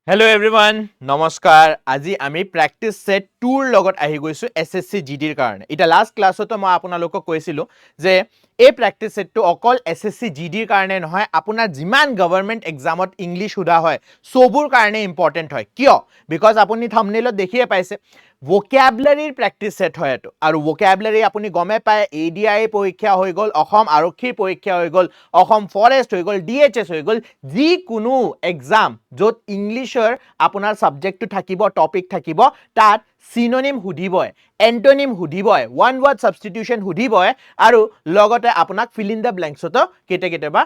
Hello everyone, নমস্কাৰ আজি আমি প্ৰ্যাকটিছ সেট 2 ৰ লগত আহি গৈছো এসএসসি জিডিৰ কাৰণে এটা লাষ্ট ক্লাছতো মই আপোনালোকক কৈছিলো যে এই প্ৰ্যাকটিছ সেটটো অকল এসএসসি জিডিৰ কাৰণে নহয় আপোনাৰ যিমান গভৰ্ণমেন্ট এক্সামত ইংলিশ সুধা হয় সবৰ কাৰণে ইম্পৰ্টেন্ট হয় কিয় বিকজ আপুনি থাম্বনেইলত দেখিয়ে পাইছে vocabulary practice set হয় এটো আৰু vocabulary আপুনি গমে পায় এডিআই পৰীক্ষা হৈ গল অসম আৰক্ষী পৰীক্ষা হৈ গল অসম ফৰেষ্ট হৈ গল ডিএচএছ হৈ গল যি কোনো এক্সাম যত ইংলিশৰ আপোনাৰ সাবজেক্টটো থাকিব টপিক থাকিব তাত synonym হুদিবই এন্টোনিম হুদিবই ওয়ান ওয়ার্ড সাবস্টিটিউশন হুদিবই আৰু লগতে আপোনাক fill in the blanks তো কেটেবা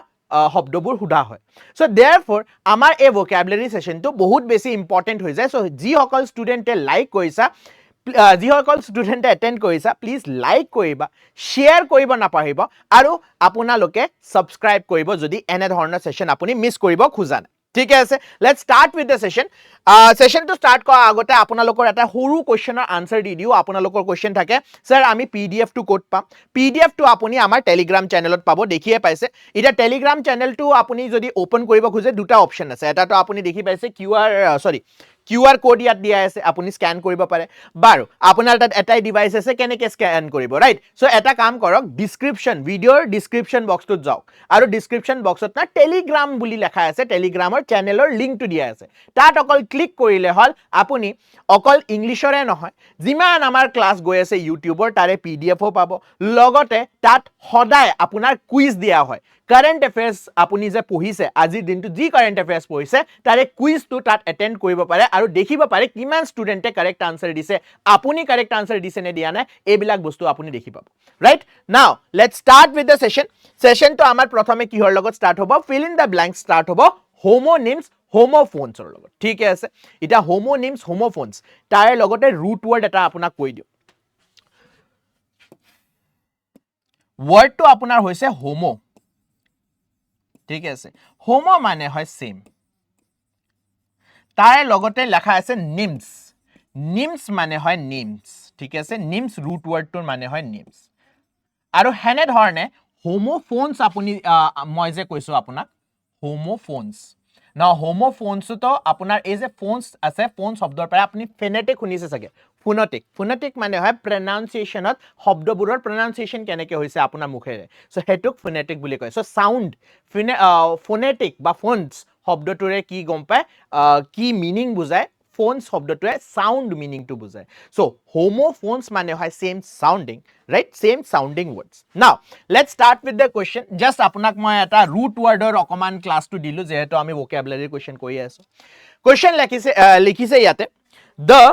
শব্দবোৰ হুদা হয় সো देयरफॉर আমাৰ এই vocabulary সেশনটো বহুত বেছি ইম্পৰ্টেন্ট হৈ যায় সো যি সকল ষ্টুডেন্টে লাইক কৰিছা যি সকল ষ্টুডেন্টে এটেন্ড কৰিছা প্লিজ লাইক কৰিবা শেয়াৰ কৰিব নাপাহিব আৰু আপোনালোকে সাবস্ক্ৰাইব কৰিব যদি এনে ধৰণৰ সেশন আপুনি মিস কৰিব খোজা নাই ঠিক আছে let's start with the session session to start কৰা আগতে আপোনালোকৰ এটা সৰু কোৱেশ্চনৰ আনসাৰ দি দিও আপোনালোকৰ কোৱেশ্চন থাকে স্যাৰ আমি পিডিএফ টু কোড পাম পিডিএফ টু আপুনি আমাৰ টেলিগ্ৰাম চেনেলত পাব দেখিয়ে পাইছে এটা টেলিগ্ৰাম চেনেলটো আপুনি যদি ওপেন কৰিব খোজে দুটা অপচন আছে এটা তো আপুনি দেখি পাইছে QR কোড ইয়াত দিয়া আছে আপুনি স্ক্যান কৰিব পাৰে বাৰু আপোনাৰ তাত এটাই ডিভাইস আছে কেনেকে স্ক্যান কৰিব ৰাইট সো এটা কাম কৰক ডেসক্ৰিপচন ভিডিওৰ ডেসক্ৰিপচন বক্সটোত যাওক আৰু ডেসক্ৰিপচন বক্সত না টেলিগ্ৰাম বুলি লেখা আছে টেলিগ্ৰামৰ চেনেলৰ লিংকটো দিয়া আছে তাত অকল ক্লিক কৰিলে হল আপুনি অকল ইংলিশৰে নহয় যিমান আমাৰ ক্লাস গৈ আছে ইউটিউবৰ তাৰে পিডিএফও পাব লগতে তাত সদায় আপোনাৰ কুইজ দিয়া হয় কাৰেন্ট অ্যাফেয়াৰ্স আপুনি যে পঢ়িছে আজি দিনটো যি কাৰেন্ট অ্যাফেয়াৰ্স পঢ়িছে তাৰে কুইজটো তাত এটেন্ড কৰিব পাৰে আৰু দেখিব পাৰে কিমান ষ্টুডেন্টে কাৰেক্ট আনসাৰ দিছে আপুনি কাৰেক্ট আনসাৰ দিছে নে দিয়া নাই এইবিলাক বস্তু আপুনি দেখি পাব right now let's start with the সেশনটো আমাৰ প্ৰথমে কিহৰ লগত স্টাৰ্ট হ'ব fill in the blank start হ'ব হোমোনিমস হোমোফোনছৰ লগত ঠিক আছে এটা হোমোনিমস হোমোফোনছ তাৰে লগতে ৰুট ওয়াৰ্ড এটা আপোনাক কৈ দিও ওয়াৰ্ডটো আপোনাৰ হৈছে হোমো ঠিক আছে হোমো মানে হয় সেম তাৰে লগতে লেখা আছে নিমস নিমস মানে হয় নিমস ঠিক আছে নিমস ৰুট ওয়াৰ্ডটোৰ মানে হয় নিমস আৰু হেনে ধৰণে হোমোফোনছ আপুনি মই যে কৈছো আপোনাক হোমোফোনছ না হোমোফোনছ তো আপোনাৰ এই যে ফোনছ আছে ফোন শব্দৰ পৰা আপুনি ফেনেটিক শুনিছে চাগে ফোনেটিক মানে হয় প্ৰনাউন্সিয়েশনত শব্দবোৰৰ প্ৰনাউন্সিয়েশন কেনেকে হৈছে আপোনাৰ মুখেৰে সো হেতুক ফোনেটিক বুলি কয় সো সাউন্ড ফোনেটিক বা ফোনছ শব্দটোৰে কি গম পায় কি মিনিং বুজায় ফোনছ শব্দটোৱে সাউন্ড মিনিং টু বুজায় সো হোমোফোনছ মানে হয় same sounding right same sounding words now let's start with the question just আপোনাক মই এটা root word or অকমান ক্লাস টু দিলু যেহেতু আমি vocabulary question কৰি আছো question লিখিছে ইয়াতে the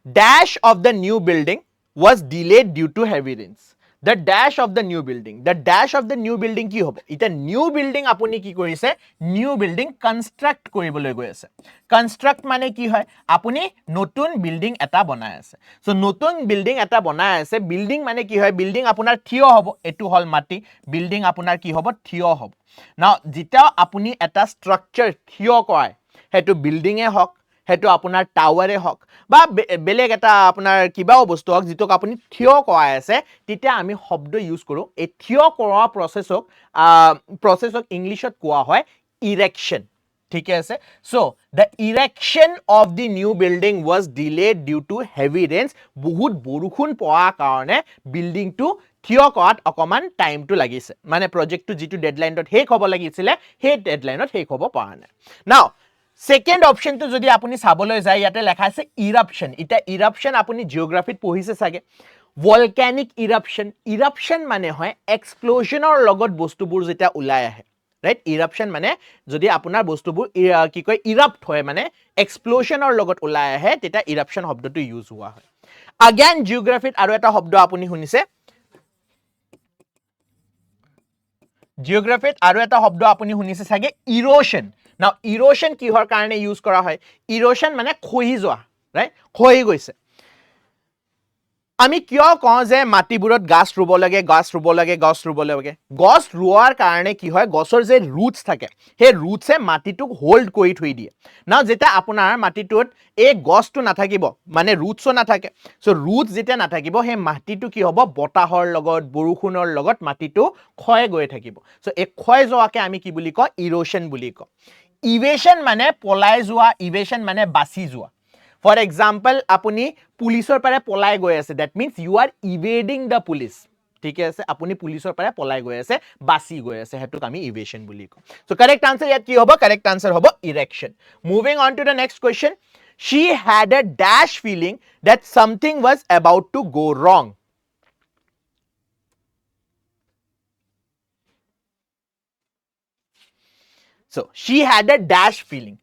dash of the new building was delayed due to heavy rains the dash of the new building কি হ'ব এটা new building আপুনি কি কৰিছে new building construct কৰিবলৈ গৈ আছে construct মানে কি হয় আপুনি নতুন বিল্ডিং এটা বনাই আছে সো নতুন বিল্ডিং এটা বনাই আছে বিল্ডিং মানে কি হয় বিল্ডিং আপোনাৰ থিয় হ'ব এটো হল মাটি বিল্ডিং আপোনাৰ কি হ'ব থিয় হ'ব নাও যেতিয়া আপুনি এটা স্ট্ৰাকচাৰ থিয় কৰে হেতু বিল্ডিং এ হক হেতু আপোনাৰ টাৱাৰে হক বা বেলেগ এটা আপোনাৰ কিবাও বস্তু হক যিটোক আপুনি থিয় কৰাই আছে তেতিয়া আমি শব্দ ইউজ কৰো এই থিয় কৰা প্ৰসেছক ইংলিশত কোৱা হয় ইৰেকশন ঠিক আছে so the erection of the new building was delayed due to heavy rains বহুত বৰষুণ পোৱা কাৰণে বিল্ডিং টু থিয় কৰাত অকমান টাইমটো লাগিছে মানে প্ৰজেক্টটো যেটো ডেডলাইনত শেষ হ'ব লাগিছিল সেই ডেডলাইনত শেষ হ'ব পৰা নাই নাও সেকেন্ড অপশনটো যদি আপুনি চাবলৈ যায় ইয়াতে লেখা আছে ইৰাপশন এটা ইৰাপশন আপুনি জিওগ্ৰাফিত পঢ়িছে সাগে ভলকানিক ইৰাপশন মানে হয় এক্সপ্লোজনৰ লগত বস্তুবোৰ যেটা ওলাই আহে ৰাইট ইৰাপশন মানে যদি আপোনাৰ বস্তুবোৰ কি কয় ইৰাপ্ট হয় মানে এক্সপ্লোজনৰ লগত ওলাই আহে তেতিয়া ইৰাপশন শব্দটো ইউজ হোৱা হয় again জিওগ্ৰাফিত আৰু এটা শব্দ আপুনি শুনিছে জিওগ্ৰাফিত আৰু এটা শব্দ আপুনি শুনিছে সাগে ইৰোশন নাও ইৰোশন কিহৰ কাৰণে ইউজ কৰা হয় ইৰোশন মানে খহি যোৱা ৰাইট খহি গৈছে আমি কিয় কওঁ যে মাটিবোৰত গাছ ৰুব লাগে গছ ৰুৱাৰ কাৰণে কি হয় গছৰ যে ৰুটস থাকে হে ৰুটসে মাটিটোক হোল্ড কৰি থৈ দিয়ে নাও যেটা আপোনাৰ মাটিটোত এই গছটো নাথাকিব মানে ৰুটসও নাথাকে সো ৰুটস যেতিয়া নাথাকিব হে মাটিটো কি হ'ব বতাহৰ লগত বৰষুণৰ লগত মাটিটো ক্ষয় গৈ থাকিব সো এই ক্ষয় যোৱাকে আমি কি বুলি কওঁ ইৰোশন বুলি কওঁ ইভেশন মানে পলাই যোৱা, ইভেশন মানে বাছি যোৱা। ফৰ এক্সাম্পল আপুনি পুলিচৰ পৰা পলাই গৈ আছে, that means you are evading the police. ঠিক আছে, আপুনি পুলিচৰ পৰা পলাই গৈ আছে, বাছি গৈ আছে, হেতুক আমি ইভেশন বুলি কওঁ। সো কাৰেক্ট আনসাৰ ইয়াত কি হ'ব? কাৰেক্ট আনসাৰ হ'ব erection. Moving on to the next question, she had a dash feeling that something was about to go wrong. So she had a dash feeling.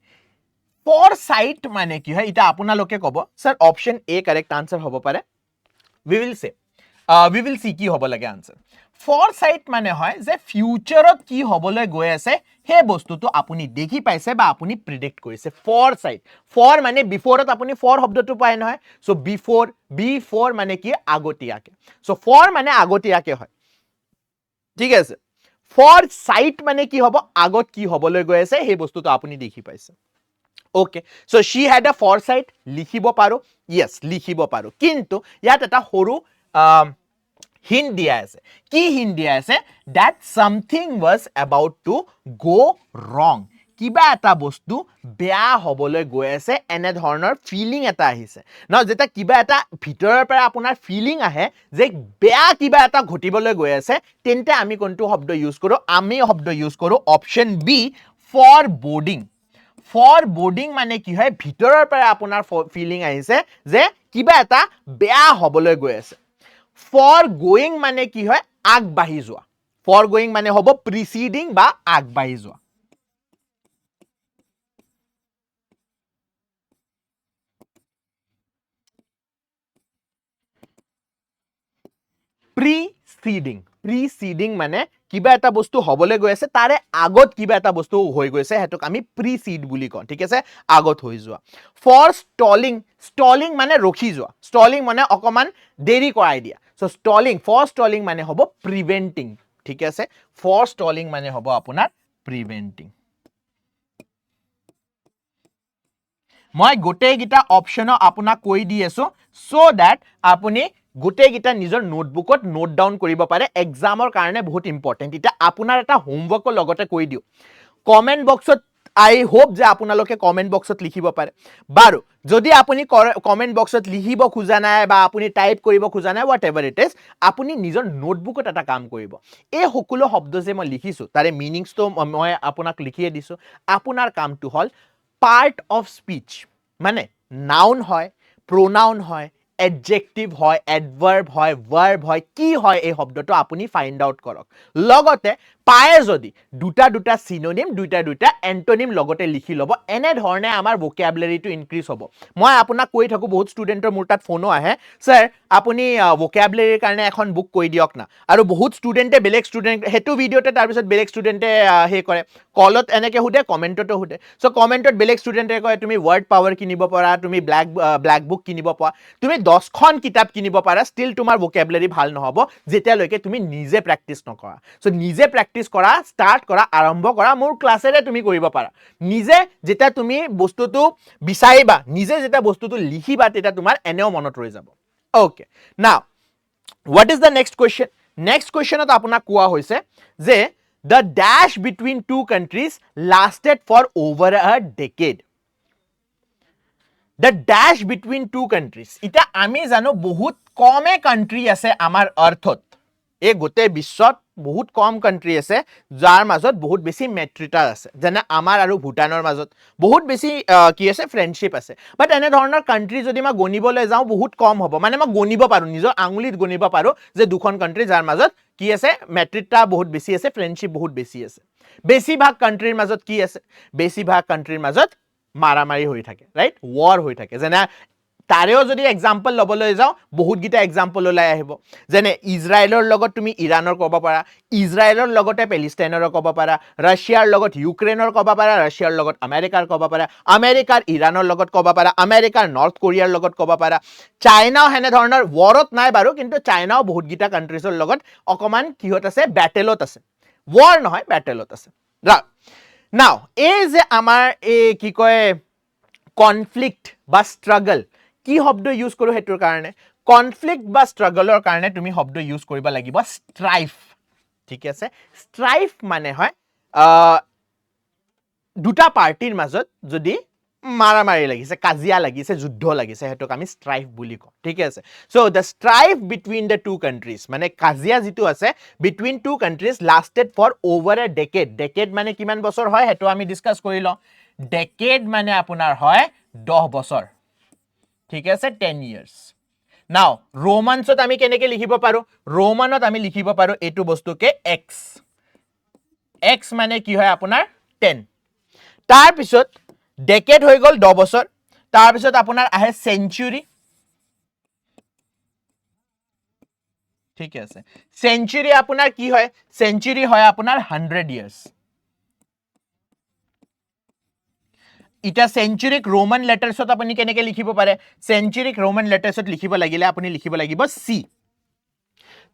Foresight মানে কি হয়, এটা আপোনালোকে ক'ব sir option A correct answer হ'ব পাৰে। we will see কি হ'ব লাগে আনসাৰ। ফৰসাইট মানে হয় যে ফিউচাৰত কি হ'বলৈ গৈ আছে সেই বস্তুটো আপুনি দেখি পাইছে বা আপুনি প্ৰিডিক্ট কৰিছে। ফৰসাইট, ফৰ মানে বিফৰত আপুনি ফৰ শব্দটো পায় নহয়, সো বিফৰ, বিফৰ মানে কি আগতীয়াকে, সো ফৰ মানে আগতীয়াকে হয়। ঠিক আছে, ফৰসাইট মানে কি হ'ব, আগত কি হ'বলৈ গৈ আছে সেই বস্তুটো আপুনি দেখি পাইছে। Okay, so she had a foresight, লিখিব পাৰো, yes লিখিব পাৰো, কিন্তু ইয়াত এটা সৰু হিন্ট দিয়া আছে। কি হিন্ট দিয়া আছে? that something was about to go wrong, কিবা এটা বস্তু বেয়া হ'বলৈ গৈ আছে, এনে ধৰণৰ ফিলিং এটা আহিছে ন। যেতিয়া কিবা এটা ভিতৰৰ পৰা আপোনাৰ ফিলিং আহে যে বেয়া কিবা এটা ঘটিবলৈ গৈ আছে, তেন্তে আমি কোনটো শব্দ ইউজ কৰো? আমি শব্দ ইউজ কৰো option B, for boarding. For boarding মানে কি হয়, ভিতৰৰ পৰা আপোনাৰ ফিলিং আহিছে যে কিবা এটা বেয়া হ'বলৈ গৈ আছে। ফৰ গোয়িং মানে কি হয়, আগবাঢ়ি যোৱা। ফৰ গোয়িং মানে হ'ব প্ৰিচিডিং বা আগবাঢ়ি যোৱা। প্ৰিচিডিং, প্ৰিচিডিং মানে কিবা এটা বস্তু হ'বলৈ গৈ আছে, তাৰে আগত কিবা এটা বস্তু হৈ গৈছে, হেতুক আমি প্ৰিচিড বুলি কওঁ। ঠিক আছে, আগত হৈ যোৱা। ফৰ ষ্টলিং, ষ্টলিং মানে ৰখি যোৱা, ষ্টলিং মানে অকমান দেৰি কৰাই দিয়া। সো ষ্টলিং, ফৰ ষ্টলিং মানে হ'ব প্ৰিভেন্টিং। ঠিক আছে, ফৰ ষ্টলিং মানে হ'ব আপোনাৰ প্ৰিভেন্টিং। মই গোটেইকেইটা অপশ্যনো আপোনাক কৈ দি আছো, সো দ্যাট আপুনি গোটেইকেইটা নিজৰ নোটবুকত নোট ডাউন কৰিব পাৰে, এক্সামৰ কাৰণে বহুত ইম্পৰ্টেণ্ট। এতিয়া আপোনাৰ এটা হোমৱৰ্কৰ লগতে কৈ দিওঁ, কমেণ্ট বক্সত আই হোপ যে আপোনালোকে কমেণ্ট বক্সত লিখিব পাৰে। বাৰু যদি আপুনি কমেণ্ট বক্সত লিখিব খোজা নাই বা আপুনি টাইপ কৰিব খোজা নাই, হোৱাট এভাৰ ইট ইজ, আপুনি নিজৰ নোটবুকত এটা কাম কৰিব। এই সকলো শব্দ যে মই লিখিছোঁ তাৰে মিনিংছটো মই আপোনাক লিখিয়ে দিছোঁ। আপোনাৰ কামটো হ'ল পাৰ্ট অফ স্পিচ, মানে নাউন হয়, প্ৰনাউন হয়, এডজেক্টিভ হয়, এডভাৰ্ব হয়, ভাৰ্ব হয়, কি হয় এই শব্দটো আপুনি ফাইণ্ড আউট কৰক। লগতে পায়ে যদি দুটা দুটা সিনোনিম, দুটা দুটা এন্টোনিম লগতে লিখি ল'ব, এনে ধৰণে আমাৰ ভোকেবুলাৰিটো ইনক্ৰিজ হ'ব। মই আপোনাক কৈ থাকোঁ, বহুত ষ্টুডেণ্টৰ মোৰ তাত ফোনো আহে, স্যাৰ আপুনি ভোকেবুলাৰিৰ কাৰণে এখন বুক কৈ দিয়ক না। আৰু বহুত ষ্টুডেণ্টে বেলেগ ষ্টুডেণ্ট সেইটো ভিডিঅ'তে তাৰপিছত বেলেগ ষ্টুডেণ্টে সেই কৰে, কলত এনেকৈ সোধে, কমেণ্টতো সোধে। সো কমেণ্টত বেলেগ ষ্টুডেণ্টে কয় তুমি ৱৰ্ড পাৱাৰ কিনিব পাৰা, তুমি ব্লেক বুক কিনিব পাৰা, তুমি 10খন কিতাপ কিনিব পাৰা, ষ্টিল তোমাৰ ভোকেবুলাৰি ভাল নহ'ব যেতিয়ালৈকে তুমি নিজে প্ৰেক্টিছ নকৰা। সো নিজে প্ৰেক্টিছ কৰা, ষ্টাৰ্ট কৰা, আৰম্ভ কৰা, মোৰ ক্লাছেৰে তুমি কৰিব পাৰা। নিজে যেতিয়া তুমি বস্তুটো বিচাৰিবা, নিজে যেতিয়া বস্তুটো লিখিবা, তেতিয়া তোমাৰ এনেও মনত ৰৈ যাব। Okay, now what is the next question? Next কুৱেশ্যনত আপোনাক কোৱা হৈছে যে the dash between two countries lasted for over a decade. The dash between two countries, এতিয়া আমি জানো বহুত কমে কাণ্ট্ৰি আছে আমাৰ আৰ্থত, এই গোটেই বিশ্বত বহুত কম কাণ্ট্ৰি আছে যাৰ মাজত বহুত বেছি মেট্ৰিটাৰ আছে, যেনে আমাৰ আৰু ভূটানৰ মাজত বহুত বেছি কি আছে, ফ্ৰেণ্ডশ্বিপ আছে। বাট এনে ধৰণৰ কাণ্ট্ৰি যদি মই গণিবলৈ যাওঁ বহুত কম হ'ব, মানে মই গণিব পাৰোঁ, নিজৰ আঙুলিত গণিব পাৰোঁ যে দুখন কাণ্ট্ৰি যাৰ মাজত কি আছে, মেট্ৰিটা বহুত বেছি আছে, ফ্ৰেণ্ডশ্বিপ বহুত বেছি আছে। বেছিভাগ কাণ্ট্ৰিৰ মাজত কি আছে? বেছিভাগ কাণ্ট্ৰিৰ মাজত মাৰামাৰি হৈ থাকে, ৰাইট, ৱাৰ হৈ থাকে। যেনে তাৰেও যদি এক্সাম্পল ল'বলৈ যাওঁ, বহুতকেইটা এক্সাম্পল ওলাই আহিব, যেনে ইজৰাইলৰ লগত তুমি ইৰাণৰ ক'ব পাৰা, ইজৰাইলৰ লগতে পেলেষ্টাইনৰো ক'ব পাৰা, ৰাছিয়াৰ লগত ইউক্ৰেইনৰ ক'ব পাৰা, ৰাছিয়াৰ লগত আমেৰিকাৰ ক'ব পাৰা, আমেৰিকাৰ ইৰাণৰ লগত ক'ব পাৰা, আমেৰিকাৰ নৰ্থ কোৰিয়াৰ লগত ক'ব পাৰা। চাইনাও সেনে ধৰণৰ ৱাৰত নাই বাৰু, কিন্তু চাইনাও বহুতকেইটা কাণ্ট্ৰিজৰ লগত অকণমান কিহত আছে, বেটেলত আছে, ৱাৰ নহয় বেটেলত আছে। নাও এই যে আমাৰ এই কি কয় কনফ্লিক্ট বা ষ্ট্ৰাগল, কি শব্দ ইউজ কৰোঁ সেইটোৰ কাৰণে? কনফ্লিক্ট বা ষ্ট্ৰাগলৰ কাৰণে তুমি শব্দ ইউজ কৰিব লাগিব ষ্ট্ৰাইফ। ঠিক আছে, ষ্ট্ৰাইফ মানে হয় দুটা পাৰ্টিৰ মাজত যদি মাৰামাৰি লাগিছে কাজিয়া লাগিছে যুদ্ধ লাগিছে হেতুক আমি ষ্ট্ৰাইফ বুলি কওঁ ঠিক আছে so the strife between the two countries মানে কাজিয়া যিটো আছে between two countries lasted for over a decade decade মানে কিমান বছৰ হয় হেতু আমি ডিসকাস কৰি লওঁ ডেকেড মানে আপোনাৰ হয় 10 বছৰ ঠিক আছে 10 years নাও ৰোমানছত আমি কেনেকৈ লিখিব পাৰো ৰোমানত আমি লিখিব পাৰো এটো বস্তুকে x x মানে কি হয় আপোনাৰ 10 তাৰ পিছত ডেকেড হৈ গল 10 বছৰ তাৰ পিছত আপোনাৰ আহে সেঞ্চুৰী ঠিক আছে সেঞ্চুৰী আপোনাৰ কি হয় সেঞ্চুৰী হয় আপোনাৰ 100 years ইটা সেঞ্চুৰিক ৰোমান লেটাৰছত আপুনি কেনেকৈ লিখিব পাৰে সেঞ্চুৰিক ৰোমান লেটাৰছত লিখিব লাগিলে আপুনি লিখিব লাগিব c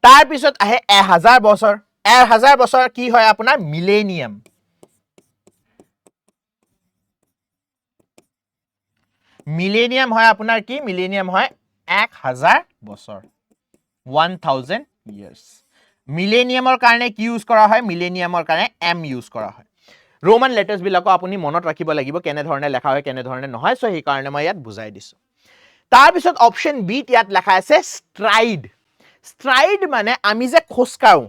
তাৰ পিছত আহে 1000 বছৰ 1000 বছৰ কি হয় আপোনাৰ মিলেনিয়াম মিলেনিয়াম হয় আপোনাৰ কি মিলেনিয়াম হয় 1000 বছৰ 1000 years মিলেনিয়ামৰ কাৰণে কি ইউজ কৰা হয় মিলেনিয়ামৰ কাৰণে m ইউজ কৰা হয় ৰোমান লেটাৰ্স বিলাকো আপুনি মনত ৰাখিব লাগিব কেনে ধৰণে লেখা হয় কেনে ধৰণে নহয় সো এই কাৰণে মই ইয়াত বুজাই দিছো তাৰ পিছত অপচন বি ইয়াত লেখা আছে ষ্ট্ৰাইড ষ্ট্ৰাইড মানে আমি যে খোজকাঢ়ো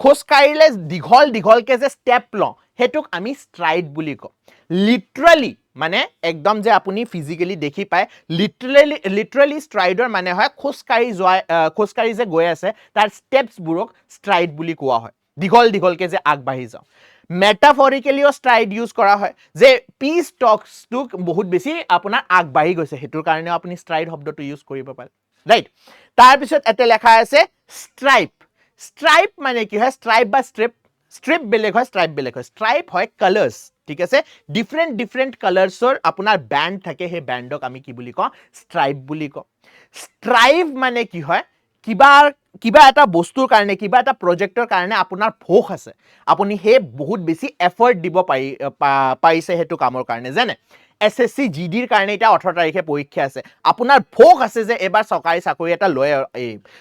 খোজকাঢ়িলে দীঘল দীঘলকে যে ষ্টেপ লওঁ হেতুক আমি ষ্ট্ৰাইড বুলি কওঁ লিটাৰেলি মানে একদম যে আপুনি ফিজিক্যালি দেখি পায় লিটাৰেলি ষ্ট্ৰাইডৰ মানে হয় খোজকাঢ়ি যে গৈ আছে তাৰ ষ্টেপছ বুৰক ষ্ট্ৰাইড বুলি কোৱা হয় দীঘল দীঘলকে যে আগবাঢ়ি যাওঁ মেটাফৰিকেলিও ষ্ট্ৰাইড ইউজ কৰা হয় যে পিচ টক্সটো বহুত বেছি আপোনাৰ আগবাঢ়ি গৈছে হেতুৰ কাৰণে আপুনি ষ্ট্ৰাইড শব্দটো ইউজ কৰিব পাৰে ৰাইট তাৰ পিছত এতে লেখা আছে ষ্ট্ৰাইপ ষ্ট্ৰাইপ মানে কি হয় ষ্ট্ৰাইপ বা ষ্ট্ৰিপ বেলেগ হয় ষ্ট্ৰাইপ বেলেগ হয় ষ্ট্ৰাইপ হয় কালাৰ্স ঠিক আছে ডিফাৰেন্ট কালাৰ্সৰ আপোনাৰ ব্যান্ড থাকে হে ব্যান্ডক আমি কি বুলি কওঁ ষ্ট্ৰাইপ বুলি কওঁ ষ্ট্ৰাইভ মানে কি হয় কিবা এটা বস্তুৰ কাৰণে কিবা এটা প্ৰজেক্টৰ কাৰণে আপোনাৰ ভোক আছে আপুনি হে বহুত বেছি এফৰ্ট দিব পাৰিছে হেতু কামৰ কাৰণে জানে এসএসসি জিডিৰ কাৰণে এটা 18 তাৰিখে পৰীক্ষা আছে আপোনাৰ ভোক আছে যে এবাৰ চৰকাৰী চাকৰি এটা লয়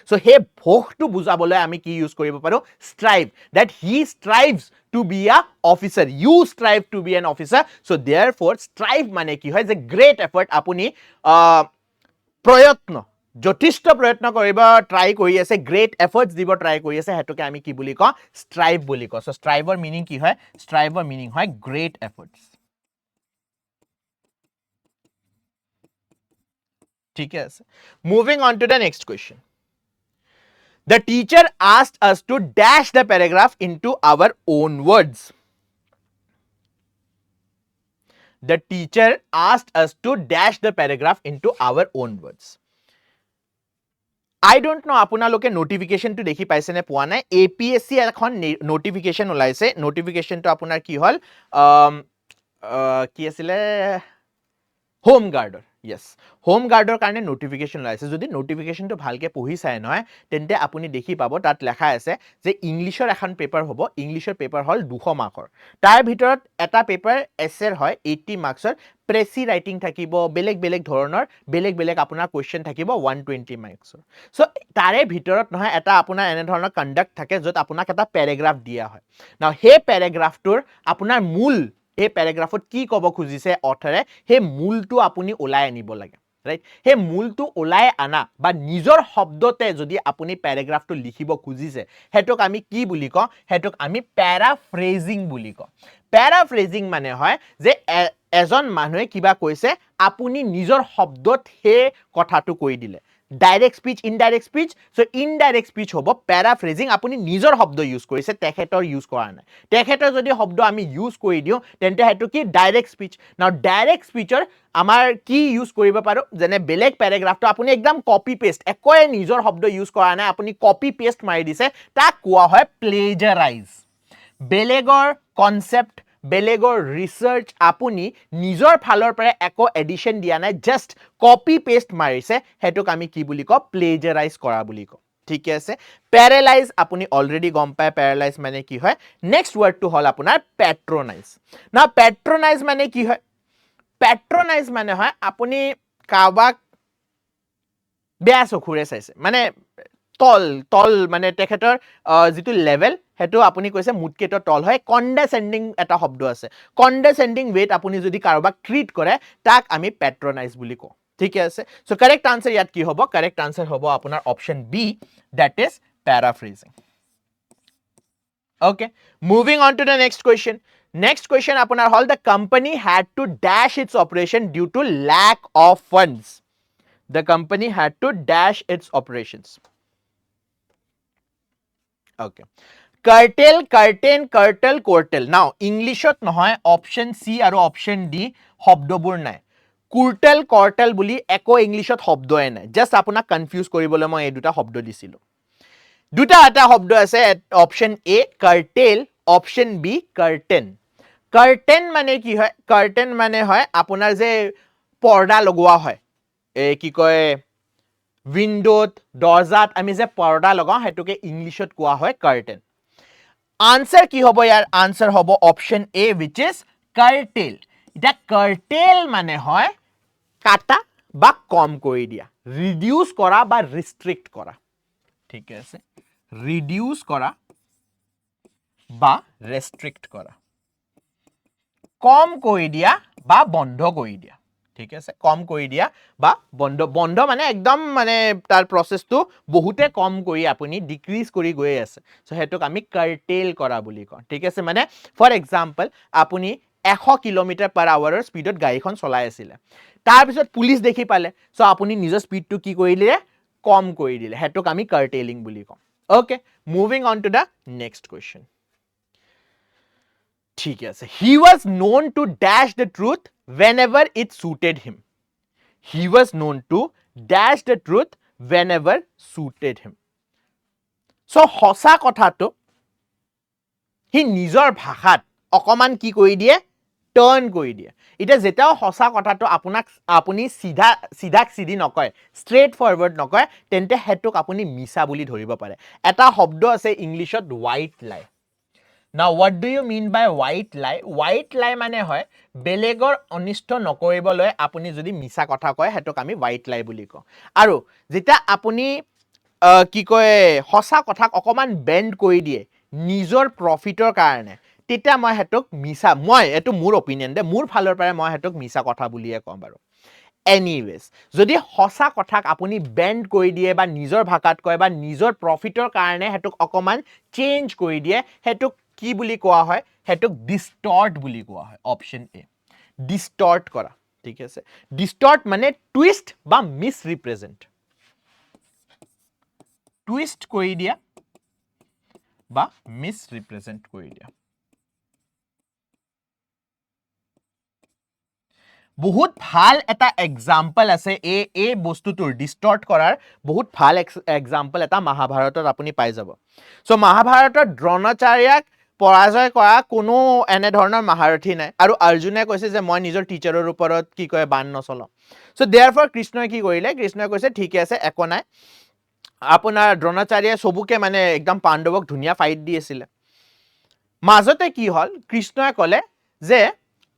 সো হে ভোকটো বুজাবলৈ আমি কি ইউজ কৰিব পাৰো Strive that he strives to be a officer you strive to be an officer so therefore strive মানে কি হয় যে great effort আপুনি প্ৰয়ত্ন যথেষ্ট প্ৰয়ত্ন কৰিব ট্ৰাই কৰি আছে গ্ৰেট এফৰ্টস দিব ট্ৰাই কৰি আছে হেতুকে আমি কি বুলি কওঁ ষ্ট্ৰাইভ বুলি কওঁ সো ষ্ট্ৰাইভৰ মিনিং কি হয় ষ্ট্ৰাইভৰ মিনিং হয় গ্ৰেট এফৰ্টস ঠিক আছে moving on to the next question The teacher asked us to dash the paragraph into our own words. The teacher asked us to dash the paragraph into our own words. I don't know আপোনালোকে নোটিফিকেশনটো দেখি পাইছে নে পোৱা নাই APS-C এখন notification ওলাইছে নোটিফিকেশনটো আপোনাৰ কি হল কি আছিল হোম গাৰ্ডৰ yes হোম গাৰ্ডৰ কাৰণে নোটিফিকেশন ওলাইছে যদি নোটিফিকেশনটো ভালকে পঢ়ি চাই নহয় তেন্তে আপুনি দেখি পাব তাত লেখা আছে যে ইংলিশৰ এখন পেপাৰ হ'ব ইংলিশৰ পেপাৰ হল 200 মাৰ্কৰ তাৰ ভিতৰত এটা পেপাৰ এছেৰ হয় 80 মাৰ্কছৰ প্ৰেসি ৰাইটিং থাকিব বেলেগ বেলেগ ধৰণৰ বেলেগ আপোনাৰ কোৱেশ্চন থাকিব 120 মাৰ্কছৰ সো তাৰে ভিতৰত নহয় এটা আপোনাৰ এনে ধৰণৰ কন্ডাক্ট থাকে যত আপোনাক এটা প্যাৰাগ্ৰাফ দিয়া হয় নাও হে প্যাৰাগ্ৰাফটোৰ আপোনাৰ মূল এই প্যাৰাগ্ৰাফত কি কব খুজিছে অথৰে হে মূলটো আপুনি ওলাই আনিব লাগে ৰাইট হে মূলটো ওলাই আনা বা নিজৰ শব্দতে যদি আপুনি প্যাৰাগ্ৰাফটো লিখিব খুজিছে হেতুক আমি কি বুলি কওঁ হেতুক আমি প্যাৰাফ্ৰেজিং বুলি কওঁ প্যাৰাফ্ৰেজিং মানে হয় যে এজন মানুহে কিবা কৈছে আপুনি নিজৰ শব্দত হে কথাটো কৈ দিলে direct speech indirect speech so indirect speech হ'ব প্যাৰাফ্ৰেজিং আপুনি নিজৰ শব্দ ইউজ কৰিছে তেখেতৰ ইউজ কৰা নাই তেখেতৰ যদি শব্দ আমি ইউজ কৰি দিও তেন্তে হেতু কি ডাইৰেক্ট স্পিচ নাও ডাইৰেক্ট স্পিচৰ আমাৰ কি ইউজ কৰিব পাৰো যেনে বেলেগ প্যাৰাগ্ৰাফটো আপুনি একদম কপি পেষ্ট একোৱে নিজৰ শব্দ ইউজ কৰা নাই আপুনি কপি পেষ্ট মাৰি দিছে তাক কোৱা হয় প্লেজাৰাইজ বেলেগৰ কনসেপ্ট বেলেগৰ ৰিসাৰ্চ আপুনি নিজৰ ফালৰ পৰা একো এডিশন দিয়া নাই জাস্ট কপি পেষ্ট মাৰিছে হেতুক আমি কি বুলি কওঁ প্লেজাৰাইজ কৰা বুলি কওঁ ঠিক আছে প্যাৰালাইজ আপুনি অলৰেডি গম পায় প্যাৰালাইজ মানে কি হয় নেক্সট ওয়াৰ্ডটো হল আপোনাৰ পেট্ৰনাইজ না পেট্ৰনাইজ মানে কি হয় পেট্ৰনাইজ মানে হয় আপুনি কাবাক বেয়া চকুৰে চাইছে মানে তল মানে তেখেতৰ যিটো লেভেল হেতু আপুনি কৈছে মুটকেটো তল হয় কনডেসেন্ডিং এটা শব্দ আছে কনডেসেন্ডিং ৱেট আপুনি যদি কাৰোবাক ট্ৰিট কৰে তাক আমি পেট্ৰনাইজ বুলি কওঁ ঠিক আছে সো কাৰেক্ট আনসাৰ ইয়াত কি হ'ব কাৰেক্ট আনসাৰ হ'ব আপোনাৰ option B that is paraphrasing okay moving on to the next question apunar hol the company had to dash its operation due to lack of funds the company had to dash its operations okay curtail curtain curtail curtail now english ot nohoy option c aru option d শব্দবোৰ নাই curtail curtail বুলি একো ইংলিশত শব্দই নাই just আপোনাক confuse কৰিবলৈ মই এই দুটা শব্দ দিছিলো দুটা এটা শব্দ আছে option A cartel option B curtain curtain মানে কি হয় কাৰ্টেন মানে হয় আপোনাৰ যে পৰ্দা লগোৱা হয় এই কি কয় উইন্ডোত দৰ্জাত আমি যে পৰ্দা লগাও হেতুকে ইংলিশত কোৱা হয় কাৰ্টেন আনসাৰ কি হ'ব ইয়াৰ আনসাৰ হ'ব option A which is curtailed এটা কাৰ্টেল মানে হয় কাটা বা কম কৰি দিয়া ৰিডিউস কৰা বা ৰিস্ট্ৰিক্ট কৰা ঠিক আছে ৰিডিউস কৰা বা ৰেস্ট্ৰিক্ট কৰা কম কৰি দিয়া বা বন্ধ কৰি দিয়া ঠিক আছে কম কৰি দিয়া বা বন্ধ মানে একদম মানে তাৰ প্ৰসেসটো বহুতে কম কৰি আপুনি ডিক্ৰিজ কৰি গৈ আছে সো হেতুক আমি কাৰ্টেল কৰা বুলি কওঁ ঠিক আছে মানে ফৰ এক্সাম্পল আপুনি 100 কিলোমিটাৰ পাৰ আৱাৰৰ স্পিডত গাড়ীখন চলাই আছিল তাৰ পিছত পুলিশ দেখি পালে সো আপুনি নিজৰ স্পিডটো কি কৰিলে কম কৰি দিলে হেতুক আমি কাৰ্টেলিং বুলি কওঁ okay moving on to the next question ঠিক আছে he was known to dash the truth whenever it suited him he was known to dash the truth whenever suited him so হসা কথাটো হি নিজৰ ভাষাত অকমান কি কৰি দিয়ে টাৰ্ন কৰি দিয়ে এটা যেটাও হসা কথাটো আপোনাক আপুনি সিধি নকয় স্ট্ৰেট ফৰৱাৰ্ড নকয় তেন্তে হেতুক আপুনি মিছা বুলি ধৰিব পাৰে এটা শব্দ আছে ইংলিশত হোৱাইট লাই Now, what do you mean by white lie? White lie মানে হয় বেলেগৰ অনিষ্ট নকৰিবলৈ আপুনি যদি মিছা কথা কয় হেতুক আমি white lie বুলি কওঁ আৰু যেটা আপুনি কি কয় হসা কথাক অকমান বেন্ড কৰি দিয়ে নিজৰ প্ৰফিটৰ কাৰণে তেতিয়া মই হেতুক মিছা মই এটো মোৰ অপিনিয়ন দে মোৰ ফালৰ পৰা মই হেতুক মিছা কথা বুলিয়ে কম বাৰু এনিৱেজ যদি হসা কথাক আপুনি বেন্ড কৰি দিয়ে বা নিজৰ ভাষাত কয় বা নিজৰ প্ৰফিটৰ কাৰণে হেতুক অকমান চেঞ্জ কৰি দিয়ে হেতুক কি বুলি কোৱা হয় হেতুক ডিস্টৰ্ট বুলি কোৱা হয় অপশন এ ডিস্টৰ্ট কৰা ঠিক আছে ডিস্টৰ্ট মানে টুইষ্ট বা মিস ৰিপ্ৰেজেন্ট টুইষ্ট কৰি দিয়া বা মিস ৰিপ্ৰেজেন্ট কৰি দিয়া বহুত ভাল এটা এক্সাম্পল আছে এই বস্তুটোৰ ডিস্টৰ্ট কৰাৰ বহুত ভাল এক্সাম্পল এটা মহাভাৰতত আপুনি পাই যাব সো মহাভাৰতত দ্ৰোণাচাৰ্যক পৰাজয় কৰা কোনো এনে ধৰণৰ মহাৰথী নাই আৰু অৰ্জুনে কৈছে যে মই নিজৰ টিচাৰৰ ওপৰত কি কয় বান নচলাও সো দেয়াৰফৰ কৃষ্ণই কি কৰিলে কৃষ্ণই কৈছে ঠিক আছে একো নাই আপোনাৰ দ্ৰোণাচাৰ্যই সবুকে মানে একদম পাণ্ডৱক ধুনীয়া ফাইট দি আছিল মাজতে কি হল কৃষ্ণই কলে যে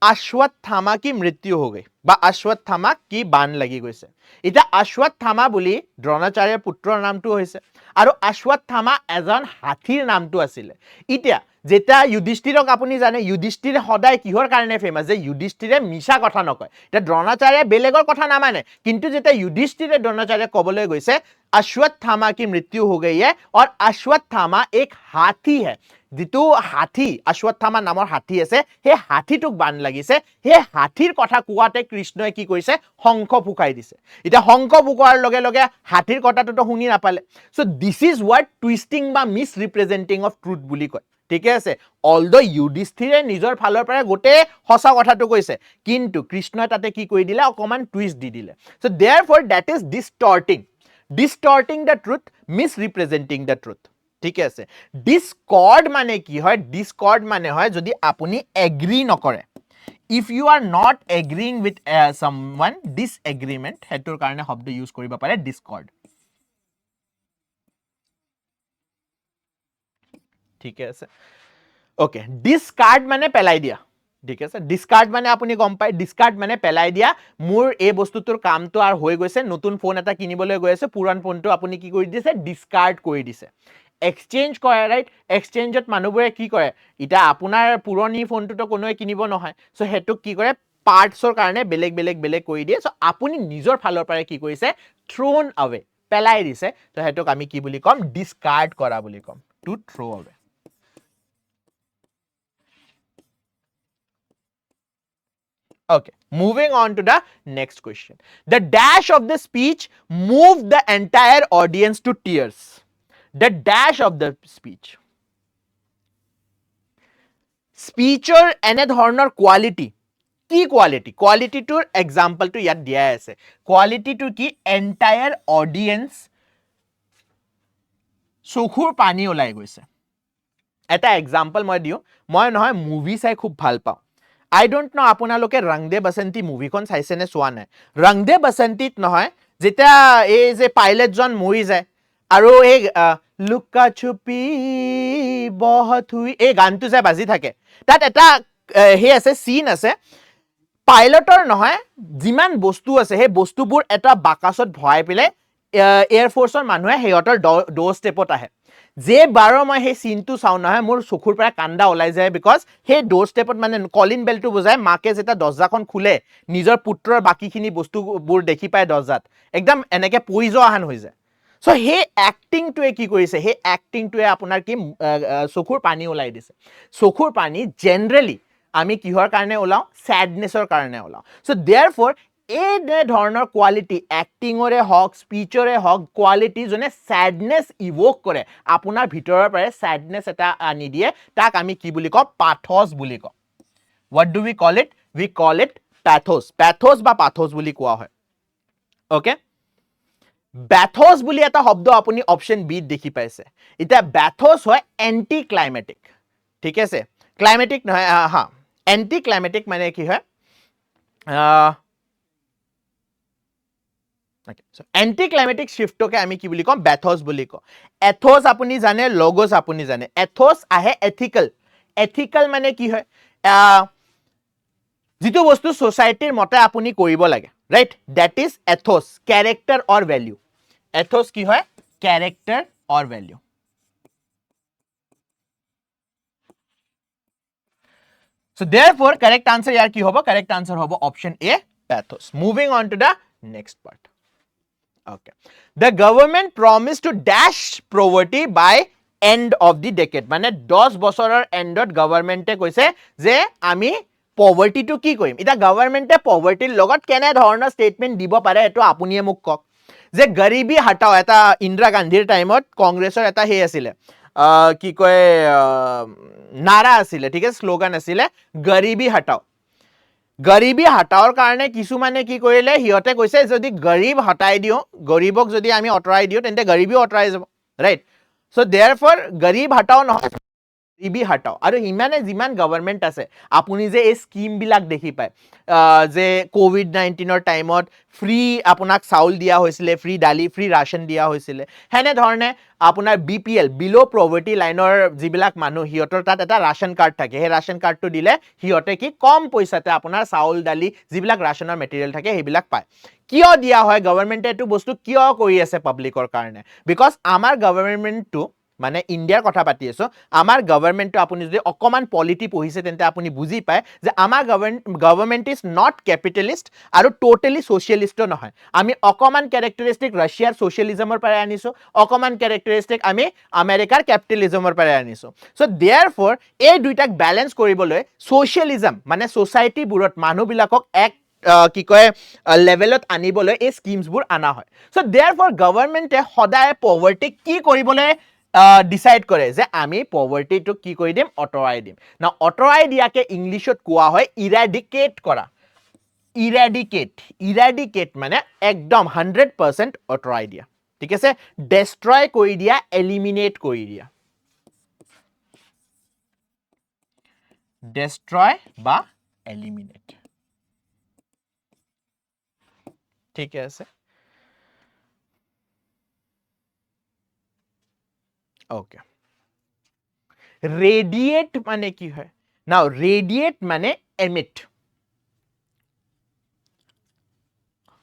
अश्वत्थामा की मृत्यु हो गई बा अश्वत्थामा की बाण लगी गई से इता अश्वत्थामा বুলি দ্ৰোণাচাৰ্যৰ পুত্ৰৰ নামটো হৈছে আৰু अश्वत्थामा এজন হাতীৰ নামটো আছিল ইতিয়া যেটা যুধিষ্ঠিৰক আপুনি জানে যুধিষ্ঠিৰ সদায় কিহৰ কাৰণে ফেমাস যে যুধিষ্ঠিৰে মিছা কথা নকয় এটা দ্ৰোণাচাৰ্যে বেলেগৰ কথা নামানে কিন্তু যেটা যুধিষ্ঠিৰে দ্ৰোণাচাৰ্যক কবলৈ গৈছে अश्वत्थामा की मृत्यु हो गई है और अश्वत्थामा एक हाथी है जितु हाथी अश्वत्थामा नाমৰ হাতী আছে হে হাতীটোক বান লাগিছে হে হাতীৰ কথা কোৱাতে কৃষ্ণই কি কৈছে শংখ ফুকাই দিছে এটা শংখ ফুকোৱাৰ লগে লগে হাতীৰ কথাটো শুনি নাপালে so this is what twisting বা মিস ৰিপ্ৰেজেন্টিং অফ ট্ৰুথ বুলি কয় ঠিক আছে অলদো যুধিষ্ঠিৰে নিজৰ ফালৰ পৰা গোটে হসা কথাটো কৈছে কিন্তু কৃষ্ণই তাতে কি কৰি দিলে অকমান টুইষ্ট দি দিলে so therefore that is distorting the truth misrepresenting the truth ঠিক আছে ডিসকর্ড মানে কি হয় ডিসকর্ড মানে হয় যদি আপুনি এগ্রি নকৰে if you are not agreeing with someone disagreement হেতুৰ কাৰণে শব্দ ইউজ কৰিব পাৰে ডিসকর্ড ঠিক আছে ওকে ডিসকার্ড মানে পেলাই দিয়া ঠিক আছে ডিসকার্ড মানে আপুনি গম পায় ডিসকার্ড মানে পেলাই দিয়া মোৰ এই বস্তুটোৰ কামটো আৰু হৈ গৈছে নতুন ফোন এটা কিনিবলৈ গৈ আছে পুৰান ফোনটো আপুনি কি কৰি দিছে ডিসকাৰ্ড কৰি দিছে এক্সচেঞ্জ কৰে ৰাইট এক্সচেঞ্জত মানুহবোৰে কি কৰে এটা আপোনাৰ পুৰণি ফোনটো তো কোনোৱে কিনিব নহয় সো হেতু কি কৰে পাৰ্টছৰ কাৰণে বেলেগ কৰি দিয়ে সো আপুনি নিজৰ ফালৰ পৰা কি কৰিছে থ্ৰোন অৱে পেলাই দিছে তো হেতুক আমি কি বুলি কম ডিসকাৰ্ড কৰা বুলি কম to throw away Okay, moving on to the next question. The dash of the speech moved the entire audience to tears. The dash of the speech. Speecher ene dhoroner quality. কি quality কোয়ালিটিটোৰ এক্সাম্পলটো ইয়াত দিয়া আছে কোয়ালিটিটো কি entire audience চকুৰ পানী ওলাই গৈছে এটা এক্সাম্পল মই দিও মই নহয় মুভি চাই খুব ভাল পাওঁ I don't know আপোনালোকে ৰং দে বসন্তি মুভিখন চাইছে নে চোৱা নাই ৰং দে বসন্তিত নহয় যেতিয়া এই যে পাইলট জন মৰি যায় আৰু এই লুকা ছুপি বহুত হুই এই গানটো যে বাজি থাকে তাত এটা হে আছে সিন আছে পাইলটৰ নহয় যিমান বস্তু আছে হে বস্তুবোৰ এটা বাকাছত ভৰাই পেলে এয়াৰ ফোৰ্সৰ মানুহে হেয়তৰ ডোৰ ষ্টেপত আহে যে বাৰো মই হে সিনটো চাও নহয় মোৰ চকুৰ পৰা কান্দা ওলাই যায় বিকজ হে ডোৰ ষ্টেপত মানে কলিন বেলটো বজায় মাকে যেটা দৰ্জাখন খুলে নিজৰ পুত্ৰৰ বাকিখিনি বস্তুবোৰ দেখি পায় দৰ্জাত একদম এনেকে পৰি যোৱা হান হৈ যায় সো হে এক্টিংটোৱে কি কৰিছে হে এক্টিংটোৱে আপোনাৰ কি চকুৰ পানী ওলাই দিছে চকুৰ পানী জেনাৰেলি আমি কিহৰ কাৰণে ওলাও স্যাডনেছৰ কাৰণে ওলাও সো देयरफॉर এই ধৰণৰ কোৱালিটি এক্টিংৰে হক স্পিচৰে হক কোৱালিটি জনে স্যাডনেছ ইভোক কৰে আপোনাৰ ভিতৰৰ পৰা স্যাডনেছ এটা আনি দিয়ে তাক আমি কি বুলি কওঁ পাথোছ বুলি কওঁ what do we call it pathos বা pathos বুলি কোৱা হয় ওকে bathos বুলি এটা শব্দ আপুনি অপচন বি দেখি পাইছে এটা bathos হয় এন্টি ক্লাইমেটিক ঠিক আছে ক্লাইমেটিক নহয় হা এন্টি ক্লাইমেটিক মানে কি হয় Okay, so anti-climatic shift के आमी की बुली को bathos बुली को ethos अपनी जाने logos अपनी जाने ethos आहे ethical माने की है जितो वस्तु सोसाइटीर मते अपनी कोइब लागे right that is ethos character or value ethos की है character or value so therefore correct answer यार की होबो correct answer होबो option A pathos moving on to the next part Okay. The government promised to dash poverty by end of the decade. মানে 10 বছৰৰ এন্ডত গভৰ্ণমেণ্টে কৈছে যে আমি পভাৰ্টিটো কি কৰিম এটা গভৰ্ণমেণ্টে পভাৰ্টিৰ লগত কেনে ধৰণৰ ষ্টেটমেন্ট দিব পাৰে এটো আপুনিয়ে মোক কক যে গৰিবী হটাও এটা ইন্দিৰা গান্ধীৰ টাইমত কংগ্ৰেছৰ এটা হে আছিল কি কয় নাৰা আছিল ঠিক আছে স্লোগান আছিল গৰিবী হটাও গৰিবী হটাওৰ কাৰণে কিছু মানে কি কৰিলে হিয়তে কৈছে যদি গৰিব হটাই দিও গৰিবক যদি আমি অটৰাই দিও তেন্তে গৰিবী অটৰাই যাব ৰাইট সো देयरफॉर গৰিব হটাও নহয় গৰিবী হটাও আৰু ইমানে যিমান গভৰ্ণমেণ্ট আছে আপুনি যে এই স্কিম বিলাক দেখি পায় যে কোভিড 19 ৰ টাইমত ফ্ৰী আপোনাক চাউল দিয়া হৈছিল ফ্ৰী দালি ফ্ৰী ৰাশন দিয়া হৈছিল হেনে ধৰণে আপোনাৰ বিপিএল বিলো পভাৰ্টি লাইনৰ যিবিলাক মানুহ হিয়তৰ তাত এটা ৰাশন কাৰ্ড থাকে হে ৰাশন কাৰ্ডটো দিলে হিয়তে কি কম পইচাতে আপোনাৰ চাউল দালি যিবিলাক ৰাশনৰ মেটেৰিয়েল থাকে হেবিলাক পায় কিয় দিয়া হয় গভৰ্ণমেণ্টে এটো বস্তু কিয় কৰি আছে পাব্লিকৰ কাৰণে বিকজ আমাৰ গভৰ্ণমেণ্টটো মানে ইন্ডিয়াৰ কথা পাতি আছো আমাৰ গভৰ্ণমেণ্টটো আপুনি যদি অকমান পলিটি পঢ়িছে তেন্তে আপুনি বুজি পায় যে আমাৰ গভৰ্ণমেণ্ট ইজ নট ক্যাপিটালিষ্ট আৰু টোটালি সোশিয়ালিষ্ট নহয় আমি অকমান ক্যাৰেক্টাৰিষ্টিক ৰাছিয়াৰ সোশিয়ালিজমৰ পৰা আনিছো অকমান ক্যাৰেক্টাৰিষ্টিক আমি আমেৰিকাৰ ক্যাপিটালিজমৰ পৰা আনিছো সো देयरफॉर এই দুইটাক ব্যালেন্স কৰিবলৈ সোশিয়ালিজম মানে সোসাইটি বুৰত মানুহবিলাকক এক কি কয় লেভেলত আনিবলৈ এই স্কিমছবোৰ আনা হয় সো देयरफॉर গভৰ্ণমেণ্টে সদায় পভাৰ্টি কি কৰিবলৈ ডিসাইড কৰে যে আমি পভাৰ্টিটো কি কৰি দিম অটৰাই দিম না অটৰাই দিয়াকে ইংলিশত কোৱা হয় ইৰাডিকেট কৰা ইৰাডিকেট মানে একদম 100% অটৰাই দিয়া ঠিক আছে ডেস্ট্ৰয় কৰি দিয়া এলিমিনেট কৰি দিয়া ডেস্ট্ৰয় বা এলিমিনেট ঠিক আছে Okay. Radiate মানে কি হয় now radiate মানে emit.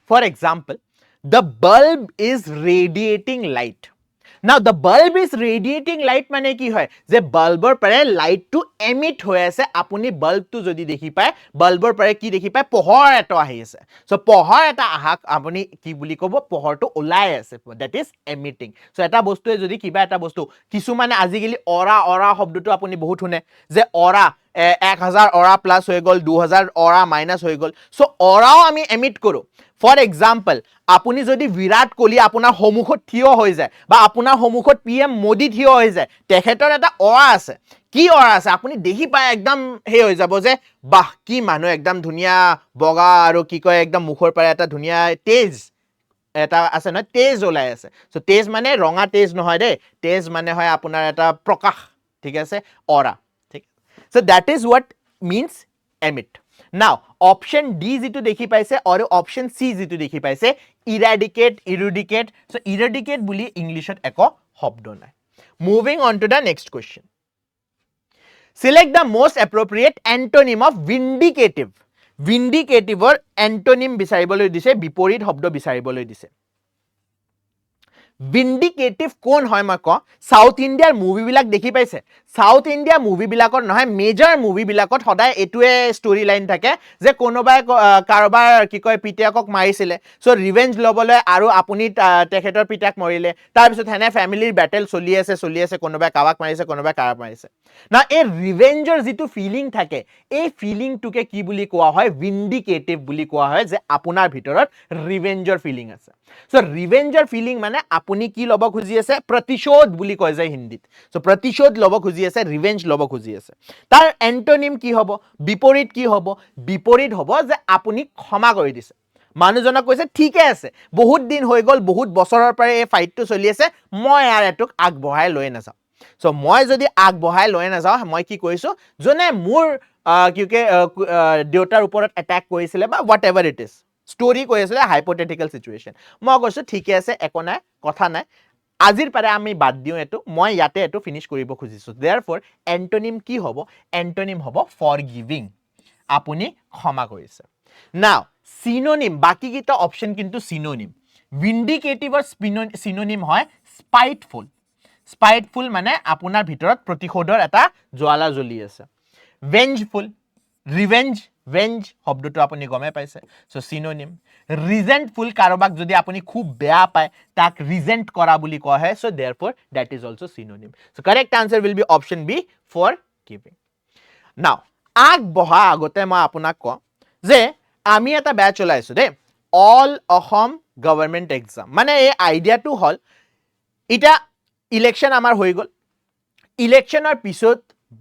For example, the bulb is radiating light. Now the bulb is radiating light মানে কি হয় যে বাল্বৰ পৰে লাইট টু এমিট হৈ আছে আপুনি বাল্বটো যদি দেখি পায় বাল্বৰ পৰে কি দেখি পায় পোহৰ এটা আহি আছে সো পোহৰ এটা আহাক আপুনি কি বুলি ক'ব পোহৰটো ওলাই আছে দ্যাট ইজ এমিটিং সো এটা বস্তুৱে যদি কিবা এটা বস্তু কিছু মানে আজিকালি অৰা অৰা শব্দটো আপুনি বহুত শুনে যে অৰা 1000 অৰা প্লাস হৈ গল 2000 অৰা মাইনাস হৈ গল সো অৰাও আমি এমিট কৰো ফৰ এক্সাম্পল আপুনি যদি বিৰাট কোহলি আপোনাৰ সমুখত থিয় হৈ যায় বা আপোনাৰ সমুখত পিএম মোদী থিয় হৈ যায় তেখেতৰ এটা অৰা আছে কি অৰা আছে আপুনি দেখি পায় একদম হে হৈ যাব যে বাহ কি মানুহ একদম ধুনিয়া বগা আৰু কি কয় একদম মুখৰ পৰা এটা ধুনিয়া তেজ এটা আছে নহয় তেজ ওলাই আছে সো তেজ মানে ৰঙা তেজ নহয় দে তেজ মানে হয় আপোনাৰ এটা প্ৰকাশ ঠিক আছে অৰা ঠিক so that is what means emit. Now, option D যিটো দেখি পাইছে আৰু option C যিটো দেখি পাইছে eradicate, eradicate. So, eradicate বুলি ইংলিশত একো শব্দ নাই. Moving on to the next question. Select the most appropriate antonym of vindicative. Vindicative or antonym বিচাৰিবলৈ দিছে বিপৰীত শব্দ বিচাৰিবলৈ দিছে. Vindicative কোন হয় মই ক সাউথ ইন্ডিয়াৰ মুভি বিলাক দেখি পাইছে সাউথ ইন্ডিয়া মুভি বিলাকত নহয় মেজৰ মুভি বিলাকত সদায় এটুৱে ষ্টৰী লাইন থাকে যে কোনোবাই কাৰোবাৰ কি কয় পিতিয়াকক মাৰিছিলে সো ৰিভেঞ্জ লবলৈ আৰু আপুনি তেখেতৰ পিতাক মৰিলে তাৰ পিছত হেনে ফ্যামিলিৰ ব্যাটেল চলি আছে কোনোবাই কাবাক মাৰিছে কোনোবাই কাৰাক মাৰিছে না এই ৰিভেঞ্জৰ যেটো ফিলিং থাকে এই ফিলিংটোকে কি বুলি কোৱা হয় ভিন্ডিকেটিভ বুলি কোৱা হয় যে আপোনাৰ ভিতৰত ৰিভেঞ্জৰ ফিলিং আছে সো ৰিভেঞ্জৰ ফিলিং মানে আপুনি কি লব খুজি আছে প্ৰতিশোধ বুলি কয় যায় হিন্দীত সো প্ৰতিশোধ লব খুজি আছে ৰিভেঞ্জ লব খুজি আছে তাৰ এন্টোনিম কি হ'ব বিপৰীত কি হ'ব বিপৰীত হ'ব যে আপুনি ক্ষমা কৰি দিছে মানুহজনক কৈছে ঠিকে আছে বহুত দিন হৈ গল বহুত বছৰৰ পৰা এই ফাইটটো চলি আছে মই আৰু এটুক আগবঢ়াই লৈ নাযাওঁ সো মই যদি আগবঢ়াই লৈ নাযাওঁ মই কি কৈছো জনে মোৰ কিউকে দেউতাৰ ওপৰত এটাক কৰিছিলে বা what ever it is story কৈ আছে hypothetical situation মই কৈছো ঠিক আছে একো নাই কথা নাই আজিৰ পাৰে আমি বাদ দিও এটো মই ইয়াতে এটো ফিনিশ কৰিব খুজিছো therefore antonym কি হ'ব antonym হ'ব forgiving আপুনি ক্ষমা কৰিছে now synonym বাকি কিটা অপচন কিন্তু synonym vindicative or synonym হয় spiteful spiteful মানে আপোনাৰ ভিতৰত প্ৰতিশোধৰ এটা জ্বালা জ্বলি আছে vengeful revenge venge শব্দটো আপুনি গমে পাইছে সো synonym resentful কাৰোবাক যদি আপুনি খুব বেয়া পায় তাক resent কৰা বুলি কোৱা হয় so therefore that is also synonym so correct answer will be option B forgiving now আগবঢ়া আগতে মই আপোনাক ক যে আমি এটা ব্যাচ চলাইছো দে all অসম গভৰ্ণমেন্ট এক্সাম মানে এই আইডিয়াটো হল এটা ইলেকশন আমাৰ হৈ গল ইলেকশনৰ পিছত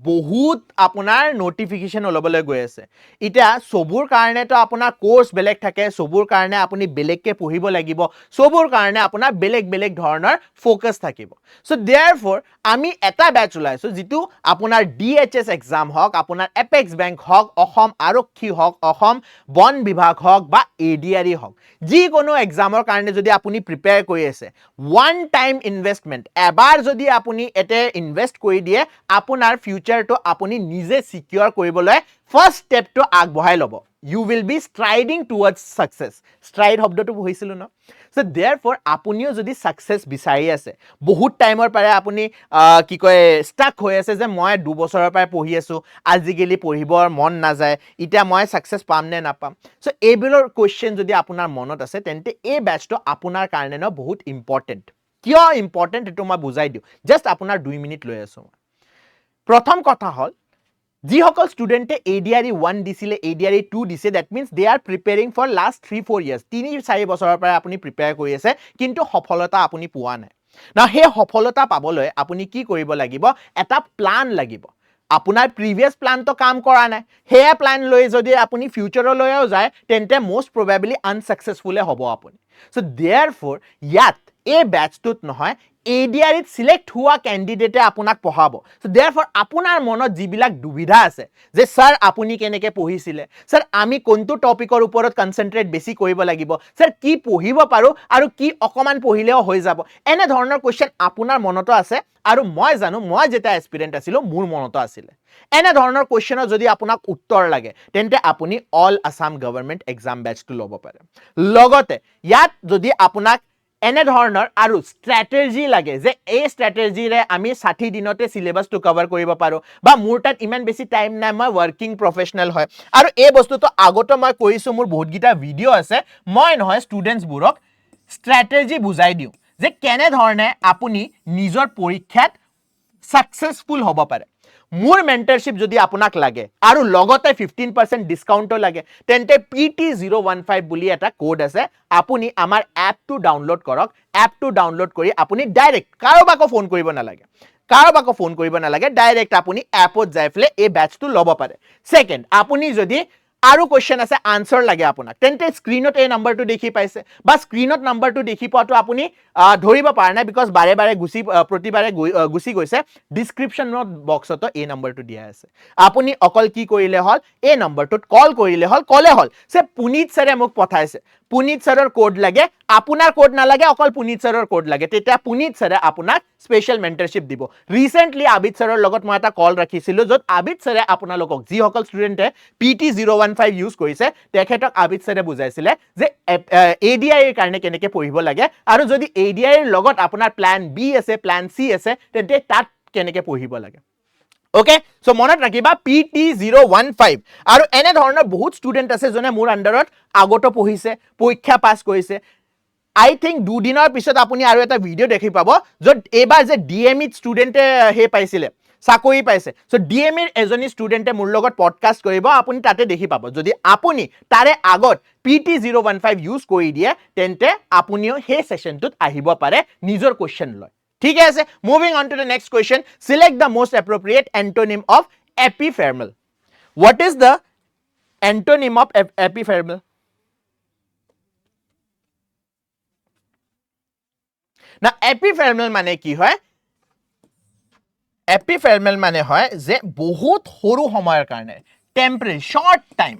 বহুত আপোনাৰ নোটিফিকেশন ওলাবলৈ গৈ আছে এটা সবুৰ কাৰণে তো আপোনাৰ কোৰ্স বেলেগ থাকে সবুৰ কাৰণে আপুনি বেলেগকে পঢ়িব লাগিব সবুৰ কাৰণে আপোনাৰ বেলেগ বেলেগ ধৰণৰ ফোকাস থাকিব সো देयरफॉर আমি এটা ব্যাচ চলাইছো যেটো আপোনাৰ ডিএচএস এক্সাম হক আপোনাৰ এপেক্স বেংক হক অসম আৰক্ষী হক অসম বন বিভাগ হক বা এডিআৰই হক যি কোনো এক্সামৰ কাৰণে যদি আপুনি প্ৰিপেয়াৰ কৰি আছে ওয়ান টাইম ইনভেষ্টমেন্ট এবাৰ যদি আপুনি এতে ইনভেষ্ট কৰি দিয়ে আপোনাৰ ফিউচাৰটো আপুনি নিজে সিকিউৰ কৰিবলৈ ফাৰ্স্ট স্টেপটো আগবঢ়াই লব you will be striding towards success stride শব্দটো পঢ়িছিলো ন so therefore আপুনিও যদি সাকসেস বিচাৰি আছে বহুত টাইমৰ পাৰে আপুনি কি কয় ষ্টাক হৈ আছে যে মই 2 বছৰৰ পৰা পঢ়ি আছো আজিকালি পঢ়িবৰ মন না যায় ইটা মই সাকসেস পাম নে নাপাম so এইবিলৰ কোৱেশ্চন যদি আপোনাৰ মনত আছে তেন্তে এই ব্যাচটো আপোনাৰ কাৰণে ন বহুত ইম্পৰ্টেন্ট কিয় ইম্পৰ্টেন্ট এটো মই বুজাই দিও জাস্ট আপোনাৰ 2 মিনিট লৈ আছো প্ৰথম কথা হল যিসকল ষ্টুডেন্টে ADRE 1 দিছিলে ADRE 2 দিছে that means they are preparing for last 3-4 years 3-4 বছৰৰ পৰা আপুনি প্ৰিপেয়াৰ কৰি আছে কিন্তু সফলতা আপুনি পোৱা নাই না হে সফলতা পাবলৈ আপুনি কি কৰিব লাগিব এটা প্লান লাগিব আপোনাৰ প্ৰিভিয়াস প্লান তো কাম কৰা নাই হে প্লান লৈ যদি আপুনি ফিউচাৰলৈও যায় তেন্তে most probably unsuccessful হ'ব আপুনি so therefore ইয়াত এই ব্যাচটোত নহয় ADR-ত সিলেক্ট হোৱা কেণ্ডিডেটে আপোনাক পঢ়াব সো দেয়াৰফৰ আপোনাৰ মনত যিবিলাক দুবিধা আছে যে স্যাৰ আপুনি কেনেকৈ পঢ়িছিলে স্যাৰ আমি কোনটো টপিকৰ ওপৰত কনসেন্ট্ৰেট বেছি কৰিব লাগিব স্যাৰ কি পঢ়িব পাৰো আৰু কি অকমান পঢ়িলেও হৈ যাব এনে ধৰণৰ কোৱেশ্চন আপোনাৰ মনতো আছে আৰু মই জানো মই যেটা এস্পিৰেন্ট আছিলো মোৰ মনতো আছিল এনে ধৰণৰ কোৱেশ্চনৰ যদি আপোনাক উত্তৰ লাগে তেন্তে আপুনি অল আসাম গভৰ্ণমেণ্ট এক্সাম বেচটো ল'ব পাৰে লগতে ইয়াত যদি আপোনাক এনে ধৰণৰ আৰু স্ট্ৰেটেজি লাগে যে এই স্ট্ৰেটেজিৰে আমি 60 দিনতে সিলেবাসটো কভাৰ কৰিব পাৰো বা মোৰ তাত ইমান বেছি টাইম নাই মই ওয়াৰ্কিং প্ৰফেশনাল হয় আৰু এই বস্তুটো আগতে মই কৈছো মোৰ বহুত গিটা ভিডিও আছে মই নহয় ষ্টুডেন্টস বুৰক স্ট্ৰেটেজি বুজাই দিও যে কেনে ধৰণে আপুনি নিজৰ পৰীক্ষাত সাকসেসফুল হ'ব পাৰে মোৰ মেন্টৰশিপ যদি আপোনাক লাগে আৰু লগতে 15% ডিসকাউন্টও লাগে তেন্তে PT015 বুলি এটা কোড আছে আপুনি আমাৰ এপটো ডাউনলোড কৰক এপটো ডাউনলোড কৰি আপুনি ডাইৰেক্ট কাৰোবাকো ফোন কৰিব নালাগে ডাইৰেক্ট আপুনি এপত যাই ফলে এই বেচটো ল'ব পাৰে সেকেন্ড আপুনি যদি আৰু কোৱেশ্চন আছে আনসাৰ লাগে আপোনাক তেন্তে স্ক্ৰিনত এই নাম্বাৰটো দেখি পাইছে বা স্ক্ৰিনত নাম্বাৰটো দেখি পাওঁটো আপুনি ধৰিব পাৰা নাই বিকজ বাৰে বাৰে প্ৰতিবাৰে গুছি গৈছে ডেসক্ৰিপচনত বক্সত এই নাম্বাৰটো দিয়া আছে আপুনি অকল কি কৰিলে হল এই নাম্বাৰটোত কল কৰিলে হল কলে হল সে পুনিত স্যাৰে মোক পঠাইছে পুনিত স্যাৰৰ কোড লাগে আপোনাৰ কোড নালাগে অকল পুনিত স্যাৰৰ কোড লাগে তেতিয়া পুনিত স্যাৰে আপোনাক স্পেশাল মেন্টৰশিপ দিব ৰিসেন্টলি আবিদ স্যাৰৰ লগত মই এটা কল ৰাখিছিলো যত আবিদ স্যাৰে আপোনালোকক যি সকল ষ্টুডেন্টে PT015 ইউজ কৰিছে তেখেতক আবিদ স্যাৰে বুজাইছিলে যে ADI এৰ কাৰণে কেনেকৈ পঢ়িব লাগে আৰু যদি ADI এৰ লগত আপোনাৰ প্ল্যান বি আছে প্ল্যান সি আছে তেন্তে তাত কেনেকৈ পঢ়িব লাগে ওকে সো মনত ৰাখিবা PT015 আৰু এনে ধৰণৰ বহুত ষ্টুডেন্ট আছে জনে মোৰ আন্ডাৰত আগতো পঢ়িছে পৰীক্ষা পাস কৰিছে I think দুদিনৰ পিছত আপুনি আৰু এটা ভিডিও দেখি পাব যত এবাৰ যে DME ষ্টুডেন্টে হে পাইছিলে চাকৰি পাইছে সো DME এৰ এজনী ষ্টুডেন্টে মোৰ লগত পডকাষ্ট কৰিব আপুনি তাতে দেখি পাব যদি আপুনি তাৰে আগত PT015 ইউজ কৰি দিয়ে তেন্তে আপুনিও হে সেশনটোত আহিব পাৰে নিজৰ কোৱেশ্চন লৈ ঠিক আছে moving on to the next question select the most appropriate antonym of ephemeral what is the antonym of epifermal না এপিফেৰমেল মানে কি হয় এপিফেৰমেল মানে হয় যে বহুত সৰু সময়ৰ কাৰণে টেম্পৰেৰী শৰ্ট টাইম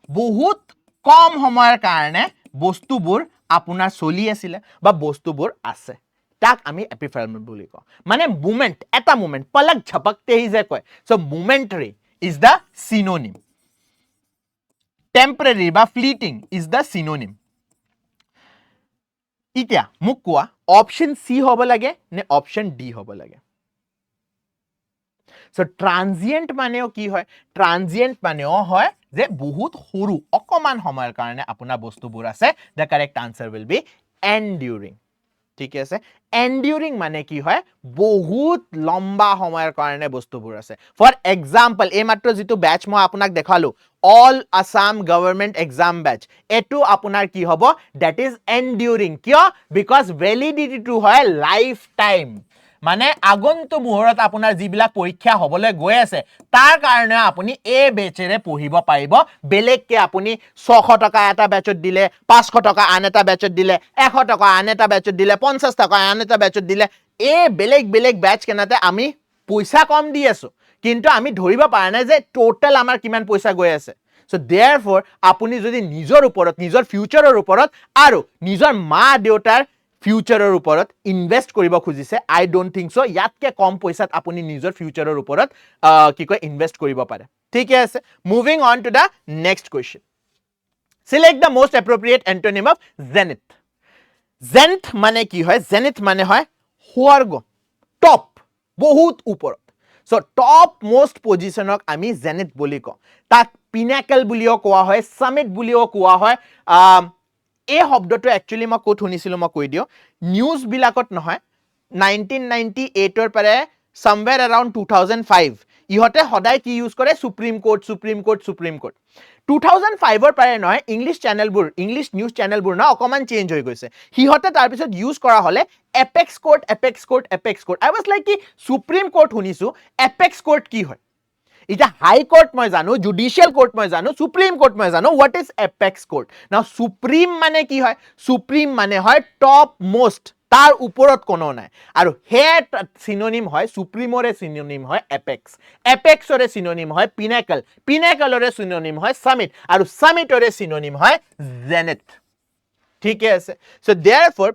বহুত কম সময়ৰ কাৰণে বস্তুবোৰ আপোনাৰ চলি আছিল বা বস্তুবোৰ আছে তাক আমি এপিফেৰমেল বুলি কওঁ মানে মোমেন্ট এটা মোমেন্ট পলক ঝপকতে হি যে কয় so momentary is the synonym temporary বা ফ্লিটিং ইজ দা সিনোনিম ইতিয়া মোক কোৱা অপশন সি হ'ব লাগে নে অপশন ডি হ'ব লাগে সো ট্ৰানজিয়েন্ট মানেও কি হয় ট্ৰানজিয়েন্ট মানেও হয় যে বহুত সৰু অকমান সময়ৰ কাৰণে আপোনাৰ বস্তুবোৰ আছে the correct answer will be enduring ঠিক আছে এন্ডিউৰিং মানে কি হয় বহুত লম্বা সময়ৰ কাৰণে বস্তুবোৰ আছে ফৰ এক্সাম্পল এই মাত্ৰ যেটো ব্যাচ মই আপোনাক দেখালো all Assam government exam batch এটো আপোনাৰ কি হ'ব দ্যাট ইজ এন্ডিউৰিং কিয় বিকজ ভ্যালিডিটিটো হয় লাইফ টাইম মানে আগন্তু মুহূৰ্তত আপোনাৰ যিবিলাক পৰীক্ষা হ'বলৈ গৈ আছে তাৰ কাৰণে আপুনি এই বেচেৰে পঢ়িব পাৰিব বেলেগকে আপুনি 600 টকা এটা বেচত দিলে 500 টকা আন এটা বেচত দিলে 100 টকা আন এটা বেচত দিলে 50 টকা আন এটা বেচত দিলে এই বেলেগ বেচ কেনাতে আমি পইচা কম দি আছো কিন্তু আমি ধৰিব পৰা নাই যে টোটাল আমাৰ কিমান পইচা গৈ আছে সো দেয়াৰফৰ আপুনি যদি নিজৰ ওপৰত নিজৰ ফিউচাৰৰ ওপৰত আৰু নিজৰ মা দেউতাৰ ফিউচাৰৰ ওপৰত ইনভেস্ট কৰিব খুজিছে আই ডোন্ট থিংক সো ইয়াতকে কম পইচাত আপুনি নিজৰ ফিউচাৰৰ ওপৰত কি কয় ইনভেস্ট কৰিব পাৰে ঠিক আছে moving on to the next question select the most appropriate antonym of zenith zenith মানে কি হয় জেনিথ মানে হয় স্বৰ্গ টপ বহুত ওপৰত সো টপ মোস্ট পজিশনক আমি জেনিথ বুলি কওঁ তাক পিনাকল বুলিও কোৱা হয় সামিট বুলিও কোৱা হয় এই শব্দটো একচুয়ালি মই কোট শুনিছিলো মই কৈ দিও নিউজ বিলাকত নহয় 1998 ৰ পৰা somewhere around 2005 ইহতে সদায় কি ইউজ কৰে সুপ্ৰিম কোৰ্ট 2005 ৰ পৰা নহয় ইংলিশ চেনেলবোৰ ইংলিশ নিউজ চেনেলবোৰ না অকমান চেঞ্জ হৈ গৈছে হিহতে তাৰ পিছত ইউজ কৰা হলে apex court I was like কি সুপ্ৰিম কোৰ্ট শুনিছো এপেক্স কোৰ্ট কি হয় এটা হাই কোর্ট মই জানো জুডিশিয়াল কোর্ট মই জানো সুপ্রিম কোর্ট মই জানো হোয়াট ইজ এপেক্স কোর্ট নাও সুপ্রিম মানে কি হয় সুপ্রিম মানে হয় টপ মোস্ট তাৰ ওপৰত কোনো নাই আৰু হে সিনোনিম হয় সুপ্ৰিমৰে সিনোনিম হয় এপেক্স এপেক্সৰে সিনোনিম হয় পিনাকল পিনাকলৰে সিনোনিম হয় সামিট আৰু সামিটৰে সিনোনিম হয় জেনেট ঠিক আছে সো देयरफॉर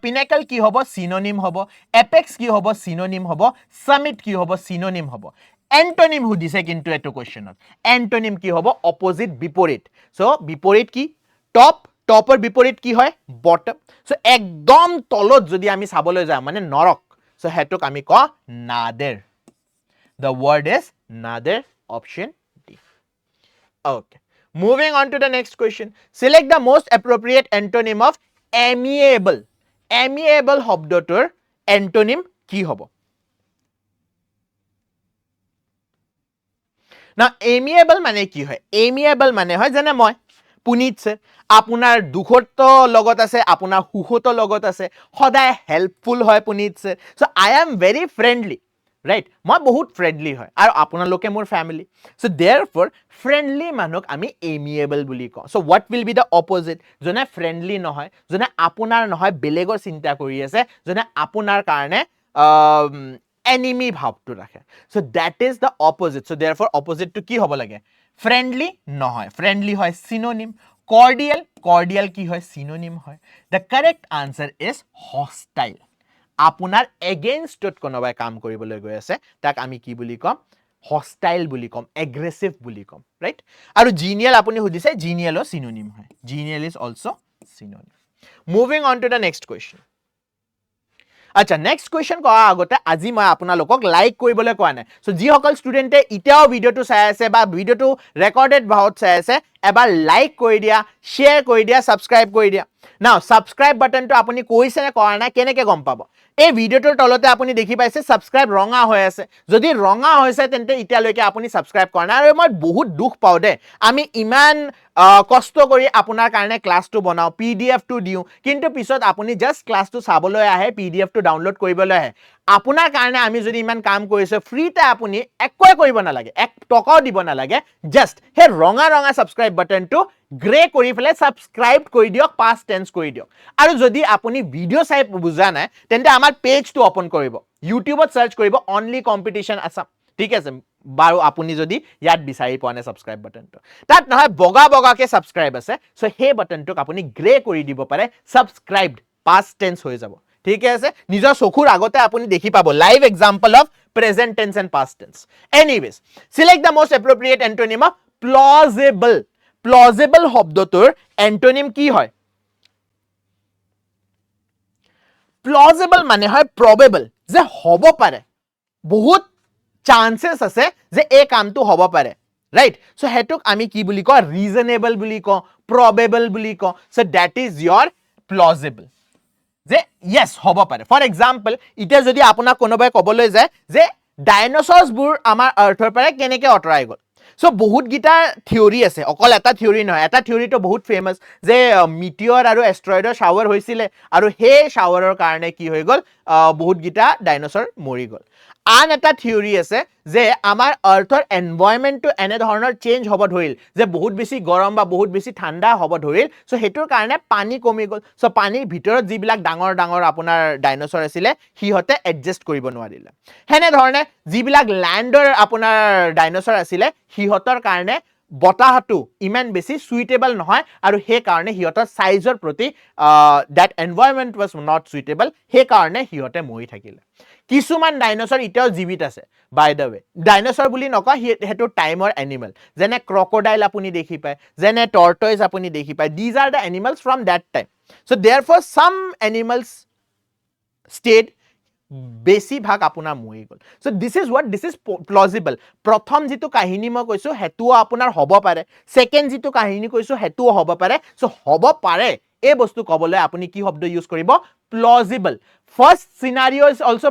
পিনাকল কি হ'ব সিনোনিম হ'ব এপেক্স কি হ'ব সিনোনিম হ'ব সামিট কি হ'ব সিনোনিম হ'ব এন্টোনিম সুধিছে কিন্তু এটো কোৱেশ্চনত এন্টোনিম কি হ'ব অপোজিট বিপৰীত সো বিপৰীত কি টপ টপৰ বিপৰীত কি হয় বটম সো একদম তলত যদি আমি চাবলৈ যাওঁ মানে নৰক সো হেতুক আমি ক Nader the word is nader option D okay moving on to the next question select the most appropriate antonym of amiable amiable শব্দটোৰ antonym কি হ'ব না amiable মানে কি হয় amiable মানে হয় যেনে মই পুনিত sir আপোনাৰ দুখত লগত আছে আপোনাৰ সুখত লগত আছে সদায় হেল্পফুল হয় Punit sir so I am very friendly right মই বহুত ফ্ৰেন্ডলি হয় আৰু আপোনালোকে মোৰ ফ্যামিলি so therefore friendly মানুহক আমি amiable বুলি কওঁ so what will be the opposite জনে friendly নহয় জনে আপোনাৰ নহয় বেলেগৰ চিন্তা কৰি আছে জনে আপোনাৰ কাৰণে enemy ভাৱটো ৰাখে so that is the opposite so therefore opposite to কি হ'ব লাগে friendly নহয় friendly হয় synonym cordial cordial কি হয় synonym হয় the correct answer is hostile আপোনাৰ এগেইনষ্টত কোনোবাই কাম কৰিবলৈ গৈ আছে তাক আমি কি বুলি কম হস্টাইল বুলি কম এগ্ৰেছিভ বুলি কম ৰাইট আৰু জিনিয়াল আপুনি সুধিছে জিনিয়ালও সিনোনিম হয় genial is also synonym moving on to the next question আচ্ছা নেক্সট কোৱেশ্চন কোৱা আগতে আজি মই আপোনালোকক লাইক কৰিবলৈ কোৱা নাই সো যি সকল ষ্টুডেন্টে ইটাও ভিডিওটো চাই আছে বা ভিডিওটো ৰেকৰ্ডেড ভাউত চাই আছে এবাৰ লাইক কৰি দিয়া শেয়াৰ কৰি দিয়া সাবস্ক্ৰাইব কৰি দিয়া নাও সাবস্ক্ৰাইব বাটনটো আপুনি কৈছে নে কৰা নাই কেনেকৈ গম পাব এই ভিডিওটোৰ তলতে আপুনি দেখি পাইছে সাবস্ক্ৰাইব ৰঙা হৈ আছে যদি ৰঙা হৈছে তেন্তে ইতিয়ালৈকে আপুনি সাবস্ক্ৰাইব কৰা নাই আৰু মই বহুত দুখ পাও দে আমি ইমান কষ্ট কৰি আপোনাৰ কাৰণে ক্লাছটো বনাও পিডিএফ টো দিও কিন্তু পিছত আপুনি জাস্ট ক্লাছটো চাবলৈ আহে পিডিএফ টো ডাউনলোড কৰিবলৈ আহে আপোনাৰ কাৰণে আমি যদি ইমান কাম কৰিছো ফ্ৰীতে আপুনি একোৱে কৰিব নালাগে এক টকাও দিব নালাগে জাস্ট হে ৰঙা ৰঙা সাবস্ক্ৰাইব বাটনটো গ্ৰে কৰি ফেলে সাবস্ক্ৰাইব কৰি দিয়ক পাস টেন্স কৰি দিয়ক আৰু যদি আপুনি ভিডিও চাই বুজা নাই তেন্তে আমাৰ পেজটো ওপেন কৰিব ইউটিউবত সাৰ্চ কৰিব অনলি কম্পিটিশন আসাম ঠিক আছে বাৰু আপুনি যদি ইয়াত বিচাৰি পোৱা নাই সাবস্ক্ৰাইব বাটনটো তাত নহয় বগা বগাকে সাবস্ক্ৰাইব আছে সো হে বাটনটোক আপুনি গ্ৰে কৰি দিব পাৰে সাবস্ক্ৰাইবড পাস টেন্স হৈ যাব ঠিক আছে নিজৰ চকুৰ আগতে আপুনি দেখি পাব live example of present tense and past tense anyways select the most appropriate antonym of plausible plausible শব্দটোৰ এন্টোনিম কি হয় প্লজিবল মানে হয় প্ৰবেবল যে হ'ব পাৰে বহুত চান্সেস আছে যে এই কামটো হ'ব পাৰে ৰাইট সো হেতুক আমি কি বুলি কওঁ ৰিজনেবল বুলি কওঁ প্ৰবেবল বুলি কওঁ so that is your plausible যে yes হ'ব পাৰে ফৰ এক্সাম্পল ইটা যদি আপোনাক কোনোবাই ক'বলৈ যায় যে ডাইনোসৰছবোৰ আমাৰ আৰ্থৰ পৰা কেনেকৈ অতৰাই গ'ল সো বহুত গিটা থিওৰি আছে অকল এটা থিওৰি নহয় এটা থিওৰিটো বহুত ফেমাস যে মিটিয়ৰ আৰু এষ্ট্ৰয়েডৰ শাৱাৰ হৈছিল আৰু হে শাৱাৰৰ কাৰণে কি হৈ গ'ল বহুত গিটা ডাইনোসৰ মৰি গ'ল আন এটা থিওৰি আছে যে আমাৰ আৰ্থৰ এনভায়ৰনমেন্টটো এনে ধৰণৰ চেঞ্জ হ'ব ধৰিল যে বহুত বেছি গৰম বা বহুত বেছি ঠাণ্ডা হ'ব ধৰিল সো হেতুৰ কাৰণে পানী কমি গ'ল সো পানীৰ ভিতৰত যিবিলাক ডাঙৰ ডাঙৰ আপোনাৰ ডাইনোসৰ আছিল হিহতে এডজাস্ট কৰিব নোৱাৰিলে হেনে ধৰণে যিবিলাক ল্যান্ডৰ আপোনাৰ ডাইনোসৰ আছিল হিহতৰ কাৰণে বতাহটো ইমান বেছি সুইটেবল নহয় আৰু হে কাৰণে হিহতৰ সাইজৰ প্ৰতি that environment was not suitable হে কাৰণে হিহতে মৰি থাকিলে কিছুমান ডাইনোসৰ ইটাও জীৱিত আছে বাই দ্য ৱে ডাইনোসৰ বুলি নকয় হেতু টাইমৰ এনিমেল যেনে ক্ৰকোডাইল আপুনি দেখি পায় যেনে টৰ্টয়েজ আপুনি দেখি পায় these are the animals from that time so therefore some animals stayed বেছি ভাগ আপোনাৰ মৰি গ'ল সো দিস ইজ প্লজিবল প্ৰথম যেটো কাহিনী মই কৈছো হেতু আপোনাৰ হ'ব পাৰে সেকেন্ড যেটো কাহিনী কৈছো হেতু হ'ব পাৰে সো হ'ব পাৰে এই বস্তু কবলৈ আপুনি কি শব্দ ইউজ কৰিব plausible first সিনাৰিও is also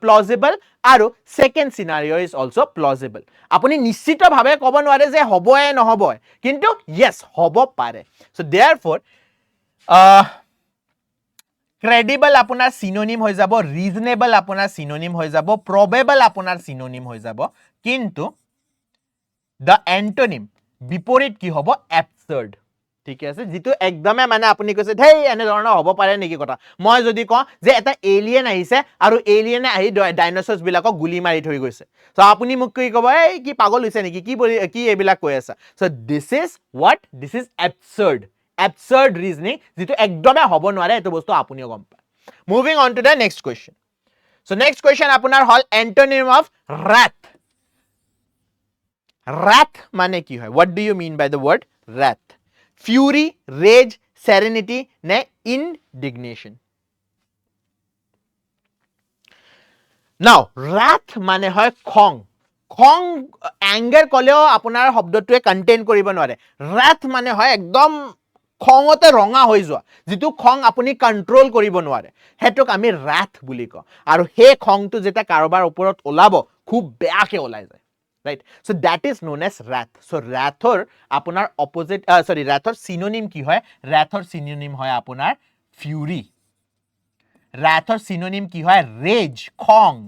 plausible আৰু সেকেন্ড সিনাৰিও ইজ অলসো প্লজিবল আপুনি নিশ্চিতভাৱে ক'ব নোৱাৰে যে হ'বই নহ'বই কিন্তু yes হ'ব পাৰে সো देयरफॉर ক্ৰেডিবল আপোনাৰ সিনোনিম হৈ যাব ৰিজনেবল আপোনাৰ সিনোনিম হৈ যাব প্ৰবেবল আপোনাৰ সিনোনিম হৈ যাব কিন্তু the antonym বিপৰীত কি হ'ব absurd ঠিক আছে যেটো একদমে মানে আপুনি কৈছে ধেই এনে ধৰণৰ হ'ব পাৰে নেকি কথা মই যদি কওঁ যে এটা এলিয়েন আহিছে আৰু এলিয়েনে আহি ডাইনোসৰছ বিলাকক গুলি মাৰি থৈ গৈছে সো আপুনি মোক কি ক'ব এই কি পাগল হৈছে নেকি কি এবিলাক কৈ আছে so this is what this is absurd reasoning যেটো একদমে হ'ব নোৱাৰে এটো বস্তু আপুনিও গম পায় moving on to the next question so next question আপোনাৰ হল এন্টোনিম অফ wrath মানে কি হয় what do you mean by the word wrath fury rage serenity নে indignation now wrath মানে হয় খং anger কলেও আপোনাৰ শব্দটোৱে কন্টেইন কৰিব নোৱাৰে wrath মানে হয় একদম খঙতে ৰঙা হৈ যোৱা যেটো খং আপুনি কন্ট্ৰোল কৰিব নোৱাৰে হেতুক আমি wrath বুলি কওঁ আৰু হে খংটো যেটা কাৰোবাৰ ওপৰত ওলাব খুব বেয়াকে ওলাই যায় right so that is known as wrath so wrathor apunar opposite wrathor synonym ki hoy wrathor synonym hoy apunar fury wrathor synonym ki hoy rage khong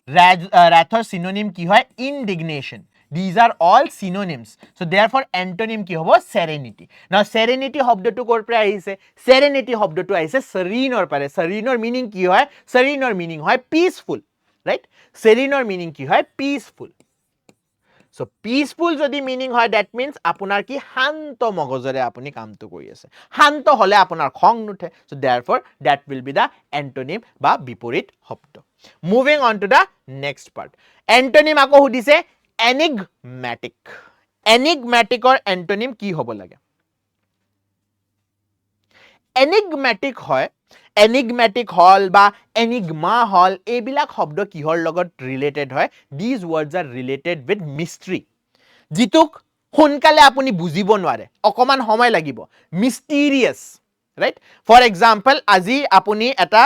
wrathor synonym ki hoy indignation these are all synonyms so therefore antonym ki hobo serenity now serenity shobdo tu kor pore ahise serenity shobdo tu ahise serenor pare serenor meaning ki hoy serenor meaning hoy peaceful right serenor meaning ki hoy peaceful So peaceful যদি meaning হয় that means আপোনাৰ কি শান্ত মগজৰে আপুনি কামটো কৰি আছে শান্ত হলে আপোনাৰ খং নুঠে so therefore that will be the antonym বা বিপৰীত শব্দ moving on to the next part antonym আকৌ সুধিছে enigmatic or antonym কি হ'ব লাগে enigmatic হয় enigmatic hall বা enigma hall এইবিলাক শব্দ কিহৰ লগত ৰিলেটেড হয় these words are related with mystery জিতুক সোনকালে আপুনি বুজিব নোৱাৰে অকমান সময় লাগিব mysterious right for example আজি আপুনি এটা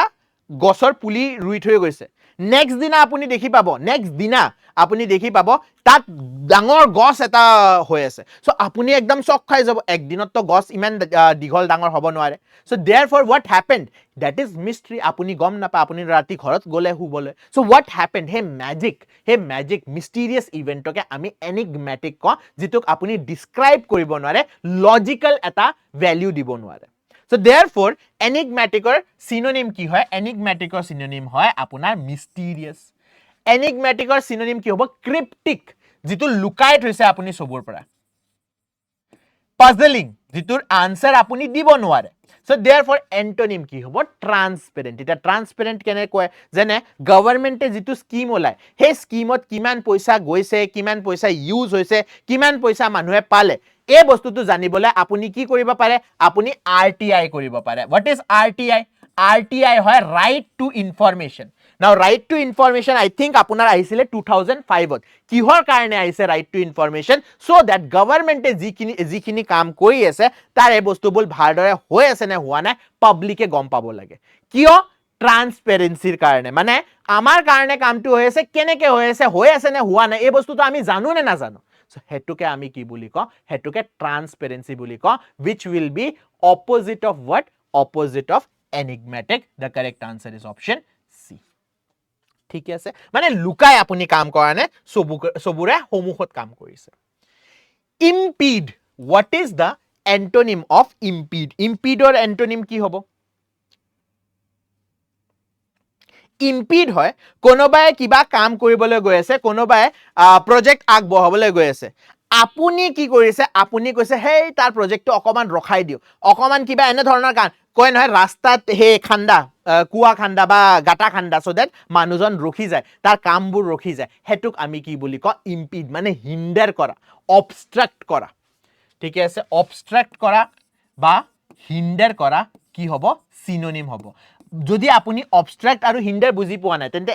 গছৰ পুলি ৰুই থৈ গৈছে নেক্সট দিনা আপুনি দেখি পাব নেক্সট দিনা আপুনি দেখি পাব তাত ডাঙৰ গছ এটা হৈ আছে সো আপুনি একদম শক খাই যাব একদিনত তো গছ ইমান দিঘল ডাঙৰ হ'ব নোৱাৰে so therefore what happened that is mystery আপুনি গম নাপা আপুনি ৰাতি ঘৰত গলে হুবলে সো what happened হে magic mysterious eventকে আমি enigmatic ক যেটোক আপুনি describe কৰিব নোৱাৰে logical এটা value দিব নোৱাৰে So therefore enigmatic or synonym ki hoy enigmatic or synonym hoy apunar mysterious enigmatic or synonym ki hobo cryptic jitu lukai thoise apuni sobor pora puzzling jitur answer apuni dibo nware so therefore antonym ki hobo transparent eta transparent kene koy jene government e jitu scheme olai he scheme ot kiman poisa goise kiman poisa use hoise kiman poisa manuhe pale এই বস্তুটো জানিবলে আপুনি কি কৰিব পাৰে আপুনি RTI কৰিব পাৰে what is RTI হয় right to information now right to information I think আপোনাৰ আহিছিলে 2005 ত কিহৰ কাৰণে আহিছে right to information so that government এ যিখিনি কাম কৰি আছে তাৰ এই বস্তুবোৰ ভালদৰে হৈ আছে নে হোৱা নাই পাব্লিকে গম পাব লাগে কিয় ট্ৰান্সপাৰেন্সিৰ কাৰণে মানে আমাৰ কাৰণে কামটো হৈ আছে কেনেকে হৈ আছে নে হোৱা নাই এই বস্তুটো আমি জানো নে নাজানো So hetuke ami ki buli ko hetuke transparency buli ko which will be opposite of what opposite of enigmatic the correct answer is option C ঠিক আছে মানে লুকাই আপুনি কাম কৰা নে সবুৰে সমুখত কাম কৰিছে impede what is the antonym of impede or antonym কি হ'ব impede হয় কোনোবাই কিবা কাম কৰিবলৈ গৈ আছে কোনোবাই প্ৰজেক্ট আগবঢ়াবলৈ গৈ আছে আপুনি কি কৰিছে আপুনি কৈছে হেই তাৰ প্ৰজেক্টটো অকমান ৰখাই দিও অকমান কিবা এনে ধৰণৰ কাম কয় নহয় ৰাস্তাত হে খান্দা কুৱা খান্দা বা গাটা খান্দা so that মানুহজন ৰখি যায় তাৰ কামবোৰ ৰখি যায় হেতুক আমি কি বুলি ক impede মানে হিন্ডাৰ কৰা obstruct কৰা ঠিক আছে obstruct কৰা বা হিন্ডাৰ কৰা কি হ'ব synonym হ'ব যদি আপুনি obstruct আৰু hinder বুজি পোৱা নাই তেন্তে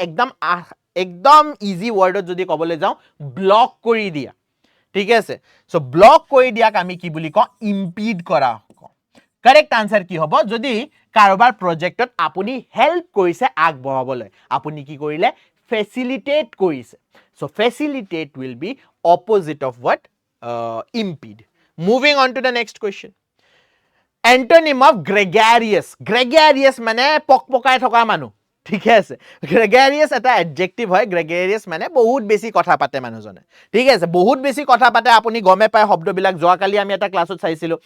একদম ইজি ওয়াৰ্ডত যদি কবলৈ যাও ব্লক কৰি দিয়া ঠিক আছে সো ব্লক কৰি দিয়াক আমি কি বুলি কওঁ impede কৰা কাৰেক্ট আনসাৰ কি হ'ব যদি কাৰোবাৰ প্ৰজেক্টত আপুনি হেল্প কৰিছে আগবঢ়াবলৈ আপুনি কি কৰিলে ফেসিলিটেট কৰিছে so facilitate will be opposite of what impede moving on to the next question antonym of gregarious মানে পকপকাই থকা মানুহ ঠিকে আছে গ্ৰেগেৰিয়াছ এটা এডজেক্টিভ হয় গ্ৰেগেৰিয়াছ মানে বহুত বেছি কথা পাতে মানুহজনে ঠিক আছে বহুত বেছি কথা পাতে আপুনি গমে পায় শব্দবিলাক যোৱাকালি আমি এটা ক্লাছত চাইছিলো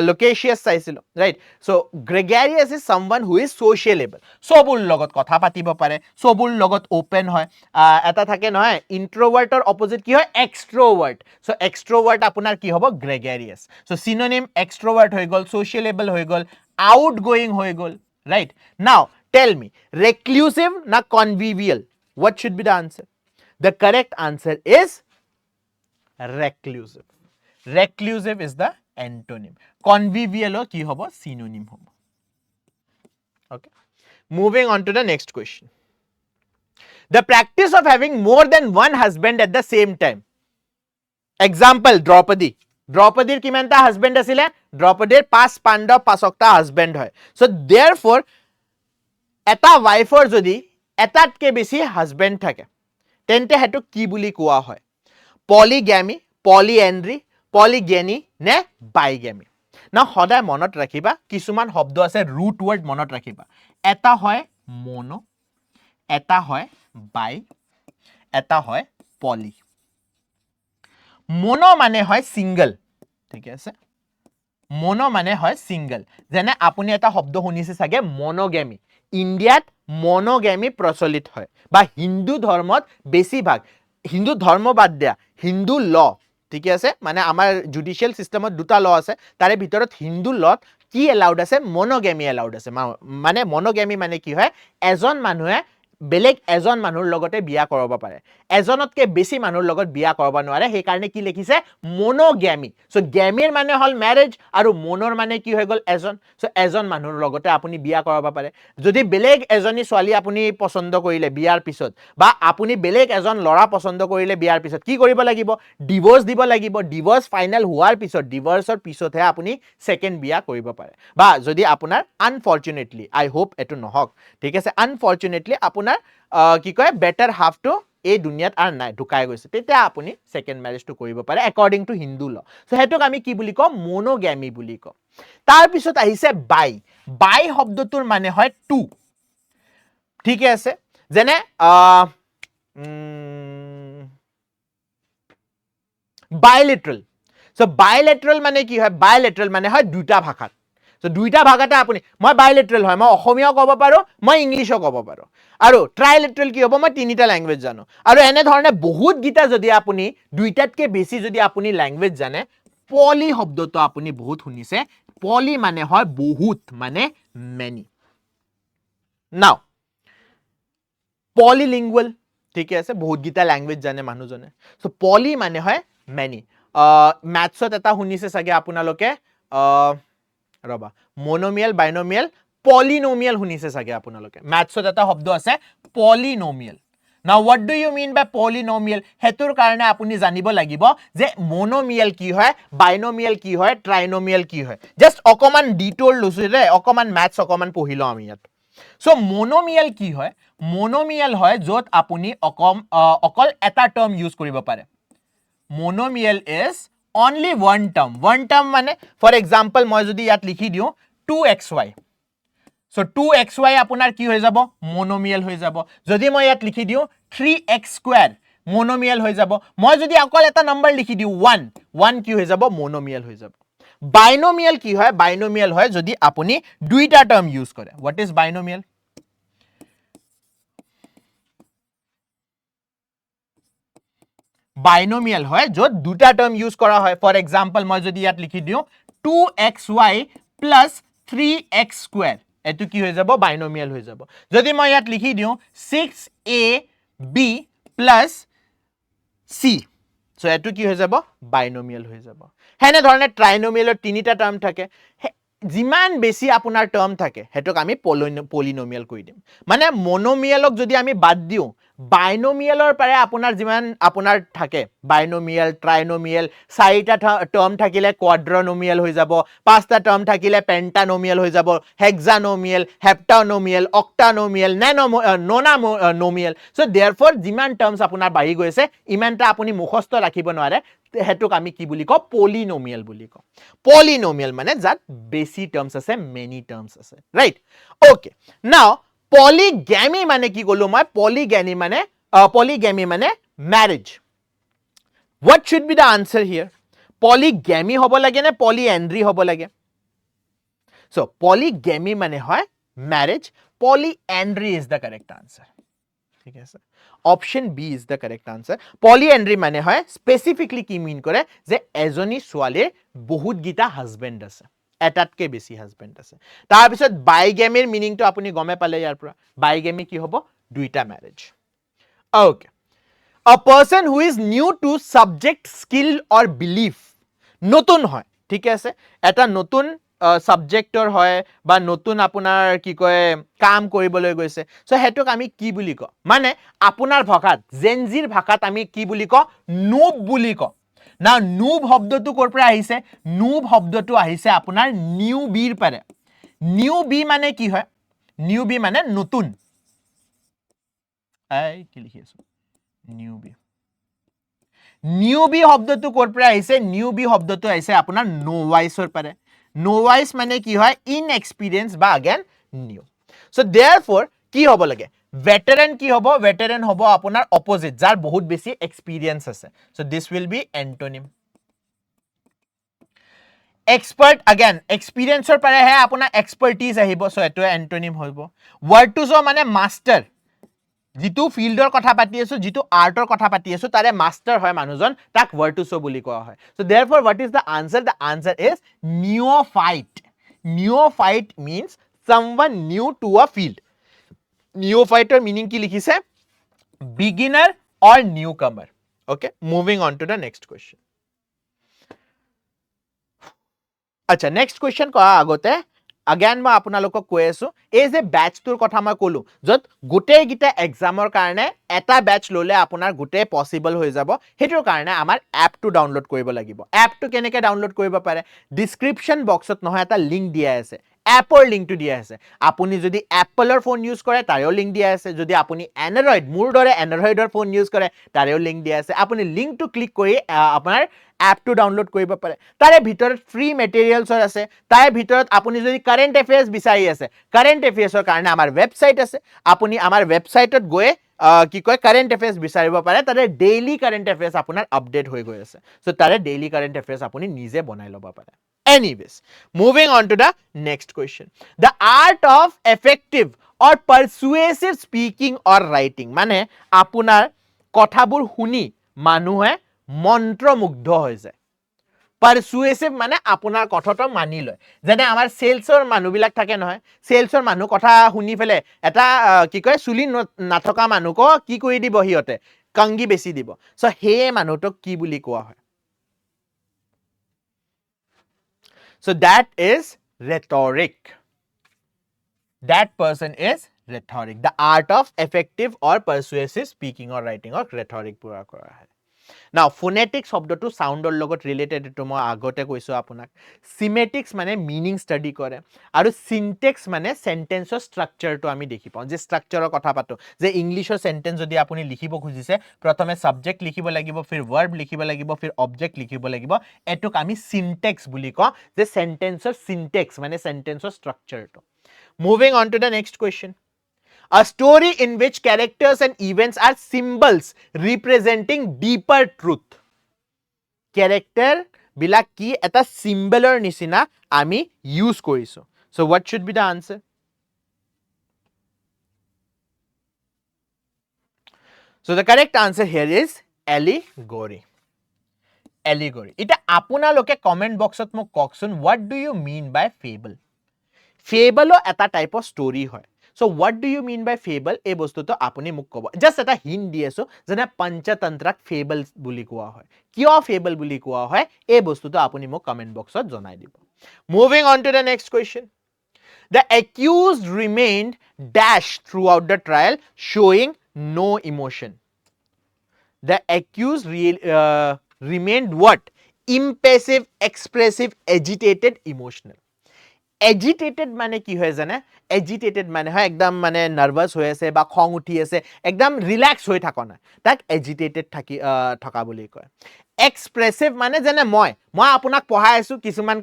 লোকেশিয়াছ চাইছিলো right so gregarious is someone who is sociable সবুৰ লগত কথা পাতিব পাৰে সবুৰ লগত ওপেন হয় এটা থাকে নহয় ইন্ট্ৰোভাৰ্টৰ অপোজিট কি হয় এক্সট্ৰোভাৰ্ট সো এক্সট্ৰোভাৰ্ট আপোনাৰ কি হ'ব গ্ৰেগেৰিয়াছ সো সিনোনিম এক্সট্ৰোভাৰ্ট হৈ গল সোশিয়েবল হৈ গল আউটগোয়িং হৈ গল right now tell me reclusive na convivial what should be the answer the correct answer is reclusive reclusive is the antonym convivial ho ki hobo synonym hobo okay moving on to the next question the practice of having more than one husband at the same time example draupadi দ্ৰৌপদীৰ কিমানটা husband আছিলে দ্ৰৌপদীৰ 5 পাণ্ডৱ 5টা husband হয় so therefore এটা ওয়াইফৰ যদি এটাতকে বেছি husband থাকে তেন্তে হেতু কি বুলি কোৱা হয় পলিগ্যামি পলিএন্ড্ৰি পলিগেনি নে বাইগ্যামি না সদায় মনত ৰাখিবা কিছুমান শব্দ আছে ৰুট ওয়াৰ্ড মনত ৰাখিবা এটা হয় মনো এটা হয় বাই এটা হয় পলি মনো মানে হয় সিঙ্গল ঠিক আছে মনো মানে হয় সিঙ্গল যেনে আপুনি এটা শব্দ শুনিছে সাগে মনোগ্যামি ইন্ডিয়াত মনোগ্যামি প্ৰচলিত হয় বা হিন্দু ধৰ্মত বেছিভাগ হিন্দু ধৰ্ম বাদ দিয়া হিন্দু ল ঠিক আছে মানে আমাৰ জুডিশিয়াল সিস্টেমত দুটা ল আছে তাৰে ভিতৰত হিন্দু লত কি এলাউড আছে মনোগ্যামি এলাউড আছে মানে মনোগ্যামি মানে কি হয় এজন মানুহে বেলেগ এজন মানুহৰ লগতে বিয়া কৰিব পাৰে এজনতকে বেছি মানুহৰ লগত বিয়া কৰিব নোৱাৰে সেই কাৰণে কি লিখিছে মনোগ্যামি সো গ্যামিৰ মানে হল ম্যাৰেজ আৰু মনৰ মানে কি হৈ গল এজন সো এজন মানুহৰ লগতে আপুনি বিয়া কৰিব পাৰে যদি বেলেগ এজনী ছোৱালী আপুনি পছন্দ কৰিলে বিয়াৰ পিছত বা আপুনি বেলেগ এজন লৰা পছন্দ কৰিলে বিয়াৰ পিছত কি কৰিব লাগিব ডিভোৰ্স দিব লাগিব ডিভোৰ্স ফাইনাল হোৱাৰ পিছত ডিভোৰ্সৰ পিছতহে আপুনি সেকেন্ড বিয়া কৰিব পাৰে বা যদি আপোনাৰ আনফৰচুনেটলি আই হোপ এটো নহক ঠিক আছে আনফৰচুনেটলি আপোনাৰ কি কয় বেটাৰ হাফ টু এই দুনিয়াত আৰ নাই ঢুকাই গৈছে তেতিয়া আপুনি সেকেন্ড ম্যাৰেজটো কৰিব পাৰে অ্যাকৰ্ডিং টু হিন্দু ল সো হেতুক আমি কি বুলি কম মনোগ্যামি বুলি কম তাৰ পিছত আহিছে বাই বাই শব্দটোৰ মানে হয় টু ঠিক আছে যেনে bilateral so bilateral মানে কি হয় bilateral মানে হয় দুটা ভাষাত সো দুইটা ভাষাতে আপুনি মই bilateral হয় মই অসমীয়া ক'ব পাৰো মই ইংলিশও ক'ব পাৰো আৰু ট্ৰাইলেটাৰেল কি হ'ব মই তিনিটা ল্যাঙ্গুৱেজ জানো আৰু এনে ধৰণে বহুত গীতা যদি আপুনি দুইটাতকে বেছি যদি আপুনি ল্যাঙ্গুৱেজ জানে পলি শব্দটো আপুনি বহুত শুনিছে পলি মানে হয় বহুত মানে many now polylingual ঠিক আছে বহুত গীতা ল্যাঙ্গুৱেজ জানে মানুহজনে সো পলি মানে হয় many ম্যাথছত এটা শুনিছে সাগে আপোনালোকে ৰবা মনোমিয়াল বাইনোমিয়াল পলিনোমিয়াল শুনিছে সাগে আপোনালোকে ম্যাথছত এটা শব্দ আছে polynomial now what do you mean by polynomial হেতুৰ কাৰণে আপুনি জানিব লাগিব যে মনোমিয়াল কি হয় বাইনোমিয়াল কি হয় ট্ৰাইনোমিয়াল কি হয় জাস্ট অকমান ডিটোৰ লুছিলে অকমান ম্যাথছ অকমান পঢ়িলো আমি ইয়াত সো মনোমিয়াল কি হয় মনোমিয়াল হয় যত আপুনি অকল এটা টার্ম ইউজ কৰিব পাৰে monomial is only one term মানে for example মই যদি ইয়াত লিখি দিও 2xy so 2xy আপোনাৰ কি হৈ যাব monomial হৈ যাব যদি মই ইয়াত লিখি দিও 3x square monomial হৈ যাব মই যদি অকল এটা নাম্বার লিখি দিও 1 কি হৈ যাব monomial হৈ যাব binomial কি হয় binomial হয় যদি আপুনি দুইটা টার্ম ইউজ কৰে what is binomial binomial হয় যত দুটা টার্ম ইউজ করা হয় ফর এক্সাম্পল মই যদি ইয়াত লিখি দিও 2xy plus 3x square এটো কি হৈ যাব binomial হৈ যাব যদি মই ইয়াত লিখি দিও 6ab plus c সো এটো কি হৈ যাব binomial হৈ যাব হেনে ধৰণে ট্ৰাইনোমিয়ালৰ তিনিটা টাৰ্ম থাকে যিমান বেছি আপোনাৰ টার্ম থাকে হেতুক আমি পলিনোমিয়াল কৈ দিম মানে মনোমিয়ালক যদি আমি বাদ দিও বাইনোমিয়ালৰ পাৰে আপোনাৰ যিমান আপোনাৰ থাকে বাইনোমিয়াল ট্ৰাইনোমিয়াল চাৰিটা টাৰ্ম থাকিলে কোৱাড্ৰোনোমিয়াল হৈ যাব পাঁচটা টার্ম থাকিলে পেন্টানোমিয়াল হৈ যাব হেক্সানোমিয়াল হেপ্টানোমিয়াল অক্টানোমিয়াল নোনানোমিয়াল সো देयरफॉर যিমান টার্মস আপোনাৰ বাঢ়ি গৈছে ইমানটা আপুনি মুখস্থ ৰাখিব নোৱাৰে হেতুক আমি কি বুলি ক পলিনোমিয়াল বুলি ক পলিনোমিয়াল মানে যাত বেছি টার্মস আছে মেনি টার্মস আছে রাইট ওকে নাও পলিগ্যামি মানে কি কলো মই পলিগ্যামি মানে marriage what should be the answer here polygamy হ'ব লাগে নে polyandry হ'ব লাগে so polygamy মানে হয় marriage polyandry is the correct answer ঠিক আছে option b is the correct answer polyandry মানে হয় specifically কি মিন কৰে যে এজনী ছোৱালীৰ বহুত গিটা হাজবেন্ড আছে এটাতকে বেছি হাজবেন্ড আছে তাৰ পিছত বাইগ্যামিৰ মিনিংটো আপুনি গমে পালে ইয়াৰ পৰা বাইগ্যামি কি হ'ব দুইটা marriage okay a person who is new to subject skill or belief নতুন হয় ঠিক আছে এটা নতুন সাবজেক্টৰ হয় বা নতুন আপোনাৰ কি কয় কাম কৰিবলৈ গৈছে সো হেতুক আমি কি বুলি ক মানে আপোনাৰ ভাষাত জেনজিৰ ভাষাত আমি কি বুলি ক নুব বুলি ক না নুব শব্দটো কৰ পৰা আহিছে নুব শব্দটো আহিছে আপোনাৰ নিউ বিৰ পৰা নিউ বি মানে কি হয় নিউ বি মানে নতুন এই কি লিখি আছো নিউবি নিউবি শব্দটো কৰ পৰা আহিছে নিউবি শব্দটো আহিছে আপোনাৰ নোৱাইছৰ পৰা নোৱাইছ মানে কি হয় ইনএক্সপেৰিয়েন্স বা अगेन নিউ সো देयरफॉर কি হ'ব লাগে veteran কি হ'ব veteran হ'ব আপোনাৰ অপোজিট যাৰ বহুত বেছি এক্সপেৰিয়েন্স আছে so this will be antonym expert again এক্সপেৰিয়েন্সৰ পৰা হে আপোনাৰ এক্সপাৰ্টিজ আহিব সো এটো এন্টোনিম হ'ব virtuoso মানে মাস্টাৰ जितु ফিল্ডৰ কথা পাতি আছো जितु আৰ্টৰ কথা পাতি আছো তাৰে মাস্টাৰ হয় মানুহজন তাক virtuoso বুলি কোৱা হয় so therefore what is the answer is neophyte means someone new to a field neophyte er meaning ki likhise beginner or newcomer okay moving on to the next question acha next question ko agote again মই আপোনালোকক কৈ আছো এই যে ব্যাচটোৰ কথা মই কলো যত গোটেই গিটা এক্সামৰ কাৰণে এটা ব্যাচ ললে আপোনাৰ গোটেই পসিবল হৈ যাব হেতুৰ কাৰণে আমাৰ এপটো ডাউনলোড কৰিব লাগিব এপটো কেনেকৈ ডাউনলোড কৰিব পাৰে ডেসক্ৰিপচন বক্সত নহয় এটা লিংক দিয়া আছে এপৰ লিংকটো দিয়া আছে আপুনি যদি এপলৰ ফোন ইউজ কৰে তাৰেও লিংক দিয়া আছে যদি আপুনি এন্ড্ৰইড মোৰ দৰে এন্ড্ৰইডৰ ফোন ইউজ কৰে তাৰেও লিংক দিয়া আছে আপুনি লিংকটো ক্লিক কৰি আপোনাৰ এপটো ডাউনলোড কৰিব পাৰে তাৰে ভিতৰত ফ্ৰী মেটেৰিয়েলছ আছে তাৰে ভিতৰত আপুনি যদি কাৰেন্ট এফেয়াৰ্স বিচাৰি আছে কাৰেন্ট এফেয়াৰ্সৰ কাৰণে আমাৰ ওয়েবসাইট আছে আপুনি আমাৰ ওয়েবসাইটত গৈ কি কয় কাৰেন্ট এফেয়াৰ্স বিচাৰিব পাৰে তাৰে ডেইলি কাৰেন্ট এফেয়াৰ্স আপোনাৰ আপডেট হৈ গৈ আছে সো তাৰে ডেইলি কাৰেন্ট এফেয়াৰ্স আপুনি নিজে বনাই ল'ব পাৰে anyways moving on to the next question the art of effective or persuasive speaking or writing মানে আপোনাৰ কথাবোৰ শুনি মানুহে মন্ত্ৰমুগ্ধ হৈ যায় persuasive মানে আপোনাৰ কথাটো মানি লয় যেনে আমাৰ সেলছৰ মানুহবিলাক থাকে নহয় সেলছৰ মানুহ কথা শুনি ফেলে এটা কি কয় চুলি নাথকা মানুহক কি কৰি দিব হিয়তে কংগি বেছি দিব সো হে মানুহটোক কি বুলি কোৱা হয় so that is rhetoric that person is rhetoric the art of effective or persuasive speaking or writing or rhetoric pura kora hai now phonetics শব্দটো সাউন্ডৰ লগত ৰিলেটেড to মই আগতে কৈছো আপোনাক সিমেটিক্স মানে মিনিং ষ্টাডি কৰে আৰু সিনটেক্স মানে সেন্টেন্সৰ ষ্ট্ৰাকচাৰটো আমি দেখি পাওঁ যে ষ্ট্ৰাকচাৰৰ কথা পাতো যে ইংলিশৰ সেন্টেন্স যদি আপুনি লিখিব খুজিছে প্ৰথমে সাবজেক্ট লিখিব লাগিব ফিৰ ভাৰ্ব লিখিব লাগিব ফিৰ অবজেক্ট লিখিব লাগিব এটোক আমি সিনটেক্স বুলি কওঁ যে সেন্টেন্সৰ সিনটেক্স মানে সেন্টেন্সৰ ষ্ট্ৰাকচাৰটো moving on to the next question A story in which characters and events are symbols representing deeper truth. Character bila ki eta symbolor nisina ami use koriso. So what should be the answer? So the correct answer here is allegory. Allegory. Ita apuna loke comment box ot mok koksun what do you mean by fable? Fable o eta type of story hoy. So what do you mean by fable এই বস্তুটো আপুনি মোক ক'ব just এটা hint দি আছো যেনে পঞ্চতন্ত্ৰক fable বুলি কোৱা হয় কিয় ফেবল বুলি কোৱা হয় এই বস্তুটো আপুনি মোক কমেন্ট বক্সত জনাই দিব moving on to the next question the accused remained dash throughout the trial showing no emotion the accused remained what impassive expressive agitated emotional agitated মানে কি হয় জানে agitated মানে হয় একদম মানে নার্ভাস হৈ আছে বা খং উঠি আছে একদম রিল্যাক্স হৈ থাকা না তাক agitated থাকা বুলি কয় এক্সপ্ৰেছিভ মানে যেনে মই আপোনাক পঢ়াই আছো কিছুমান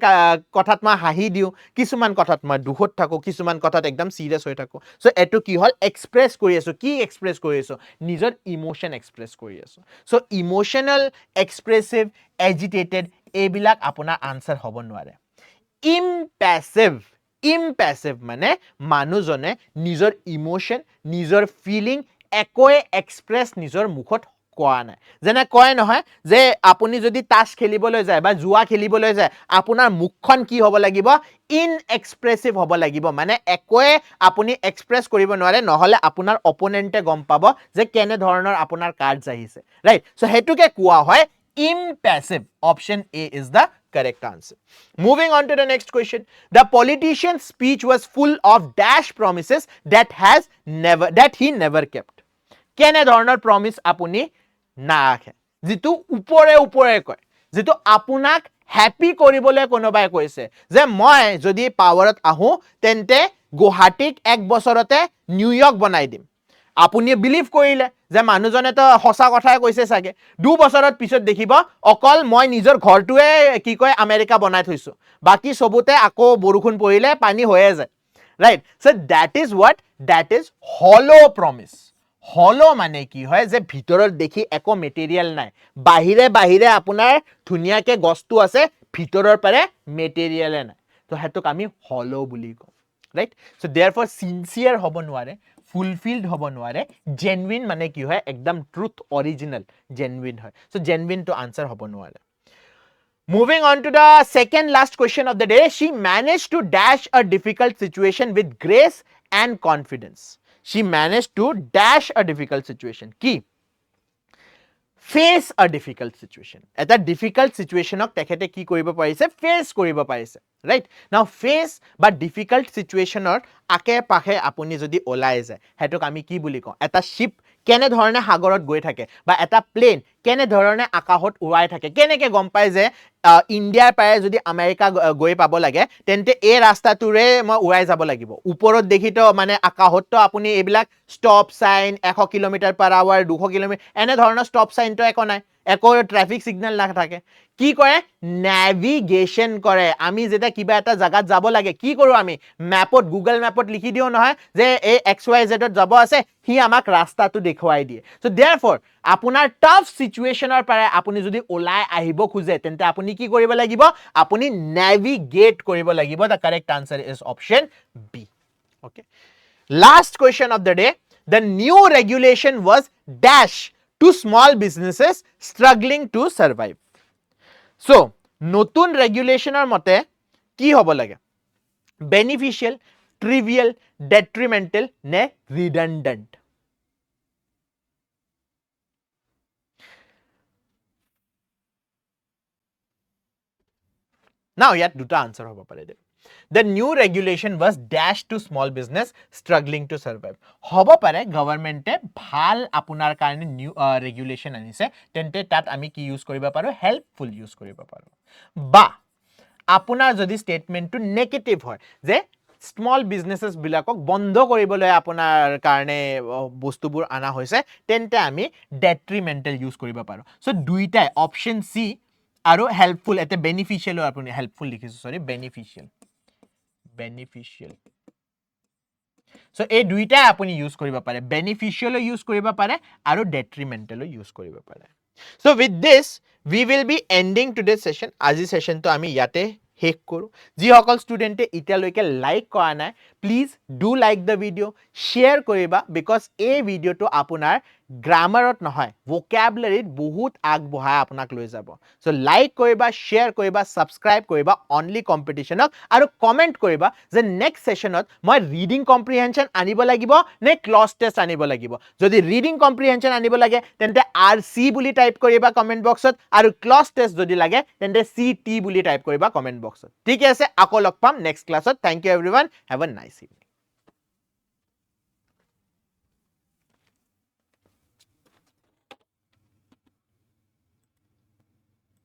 কথাত মই হাঁহি দিও কিছুমান কথাত মই দুখত থাকো কিছুমান কথাত একদম সিৰিয়াস হৈ থাকো সো এটো কি হল এক্সপ্ৰেছ কৰি আছো কি এক্সপ্ৰেছ কৰি আছো নিজৰ ইমোশন এক্সপ্ৰেছ কৰি আছো সো ইমোশনাল এক্সপ্ৰেছিভ এজিটেটেড এইবিলাক আপোনাৰ আনসাৰ হ'ব নোৱাৰে ইম্পেছিভ মানে মানুহজনে নিজৰ ইমোশন নিজৰ ফিলিং একোৱে এক্সপ্ৰেছ নিজৰ মুখত কোৱা নাই যেনে কয় নহয় যে আপুনি যদি তাস খেলিবলৈ যায় বা জুৱা খেলিবলৈ যায় আপোনাৰ মুখখন কি হ'ব লাগিব ইনএক্সপ্ৰেছিভ হ'ব লাগিব মানে একোৱে আপুনি এক্সপ্ৰেছ কৰিব নোৱাৰে নহলে আপোনাৰ অপোনেন্টে গম পাব যে কেনে ধৰণৰ আপোনাৰ কাৰ্ডছ আহিছে ৰাইট সো হেতুকে কোৱা হয় impassive. Option A is the correct answer. Moving on to the next question. The politician's speech was full of dash promises that he never kept. Kene dhoroner promise apuni na rakhe. Jitu upore koi. Jitu apunak happy koribole konobai koise. Je moi jodi powerot ahu tente Guwahatik ek bosorote New York banai dim. আপুনি believe কৰিলে যে মানুহজনে তো হসা কথাই কৈছে সাগে 2 বছৰত পিছত দেখিব অকল মই নিজৰ ঘৰটোৱে কি কয় আমেৰিকা বনাই থৈছো বাকি সবতে আকৌ বৰষুণ পৰিলে পানী হৈয়ে যায় ৰাইট সো দ্যাট ইজ হলো প্ৰমিস হলো মানে কি হয় যে ভিতৰত দেখি একো মেটেৰিয়েল নাই বাহিৰে আপোনাৰ ধুনিয়াকে গস্তু আছে ভিতৰৰ পাৰে মেটেৰিয়েল নাই তো হেতুক আমি হলো বুলি কওঁ ৰাইট সো देयरफॉर সিনসিয়াৰ হ'ব নোৱাৰে fulfilled হ'ব নোৱাৰে genuine মানে কি হয় একদম truth original genuine হয় so genuine to answer হ'ব নোৱাৰে moving on to the second last question of the day she managed to dash a difficult situation with grace and confidence she managed to dash a difficult situation কি face a difficult situation eta difficult situation ok tekhete ki koribo parise face koribo parise right now face but difficult situation or ake pakhe apuni jodi olai jay hetuk ami ki buli ko eta ship kene dhorone hagorot goi thake ba eta plane kene dhorone akahot urai thake kene ke gom pai je India pare jodi America goi pabo lage tente e rasta ture ma urai jabo lagibo uporot dekhi to mane akahot to apuni ebilak stop sign 100 km/h 200 km ene dhoroner stop sign to eko nai eko traffic signal na thake কি কৰে navigation কৰে আমি যেটা কিবা এটা জাগাত যাব লাগে কি কৰো আমি ম্যাপত গুগল ম্যাপত লিখি দিও নহয় যে এই XYZ ত যাব আছে হি আমাক ৰাস্তাটো দেখুৱাই দিয়ে সো देयरफॉर আপোনাৰ টাফ সিচুৱেচনৰ পাৰে আপুনি যদি ওলাই আহিব খুজে তেন্তে আপুনি কি কৰিব লাগিব আপুনি নেভিগেট কৰিব লাগিব the correct answer is option B okay last question of the day the new regulation was dash to small businesses struggling to survive so নতুন রেগুলেশনের মতে কি হব লাগে বেনিফিশিয়াল ট্রিভিয়াল ডেট্রিমেন্টাল নে রিডান্ডেন্ট নাও ইয়াত দুটা আনসার হব পারে The new regulation was dash to small business struggling to survive. Hobo pare government e bhal apunar karone new regulation anise tente tat ami ki use koriba paro helpful use koriba paro. Ba apunar jodi statement to negative hoy je small businesses bilakok bondho koribole apunar karone bostubur ana hoise tente ami detrimental use koriba paro. So duitai option C aro helpful ete beneficial apuni helpful likhisu sorry beneficial so এই দুইটা আপুনি use কৰিব পাৰে beneficial use কৰিব পাৰে আৰু ডেট্ৰিমেন্টাল use কৰিব পাৰে so with this we will be ending today's session আজি সেশনটো আমি ইয়াতে শেষ কৰো যি সকল ষ্টুডেন্টে ইতিয়ালৈকে লাইক কৰা নাই please do like the video share কৰিবা বিকজ এই ভিডিওটো আপোনাৰ গ্ৰামাৰত নহয় ভোকাবুলাৰিত বহুত আগবঢ়াই আপোনাক লৈ যাব সো লাইক কৰিবা শেয়াৰ কৰিবা সাবস্ক্ৰাইব কৰিবা অনলি কম্পিটিশনক আৰু কমেন্ট কৰিবা যে নেক্সট সেশনত মই ৰিডিং কম্প্ৰিহেনশন আনিব লাগিব নে ক্লজ টেষ্ট আনিব লাগিব যদি ৰিডিং কম্প্ৰিহেনশন আনিব লাগে তেন্তে RC বুলি টাইপ কৰিবা কমেন্ট বক্সত আৰু ক্লজ টেষ্ট যদি লাগে তেন্তে CT বুলি টাইপ কৰিবা কমেন্ট বক্সত ঠিক আছে আকৌ লগ পাম নেক্সট ক্লাছত thank you everyone have a nice evening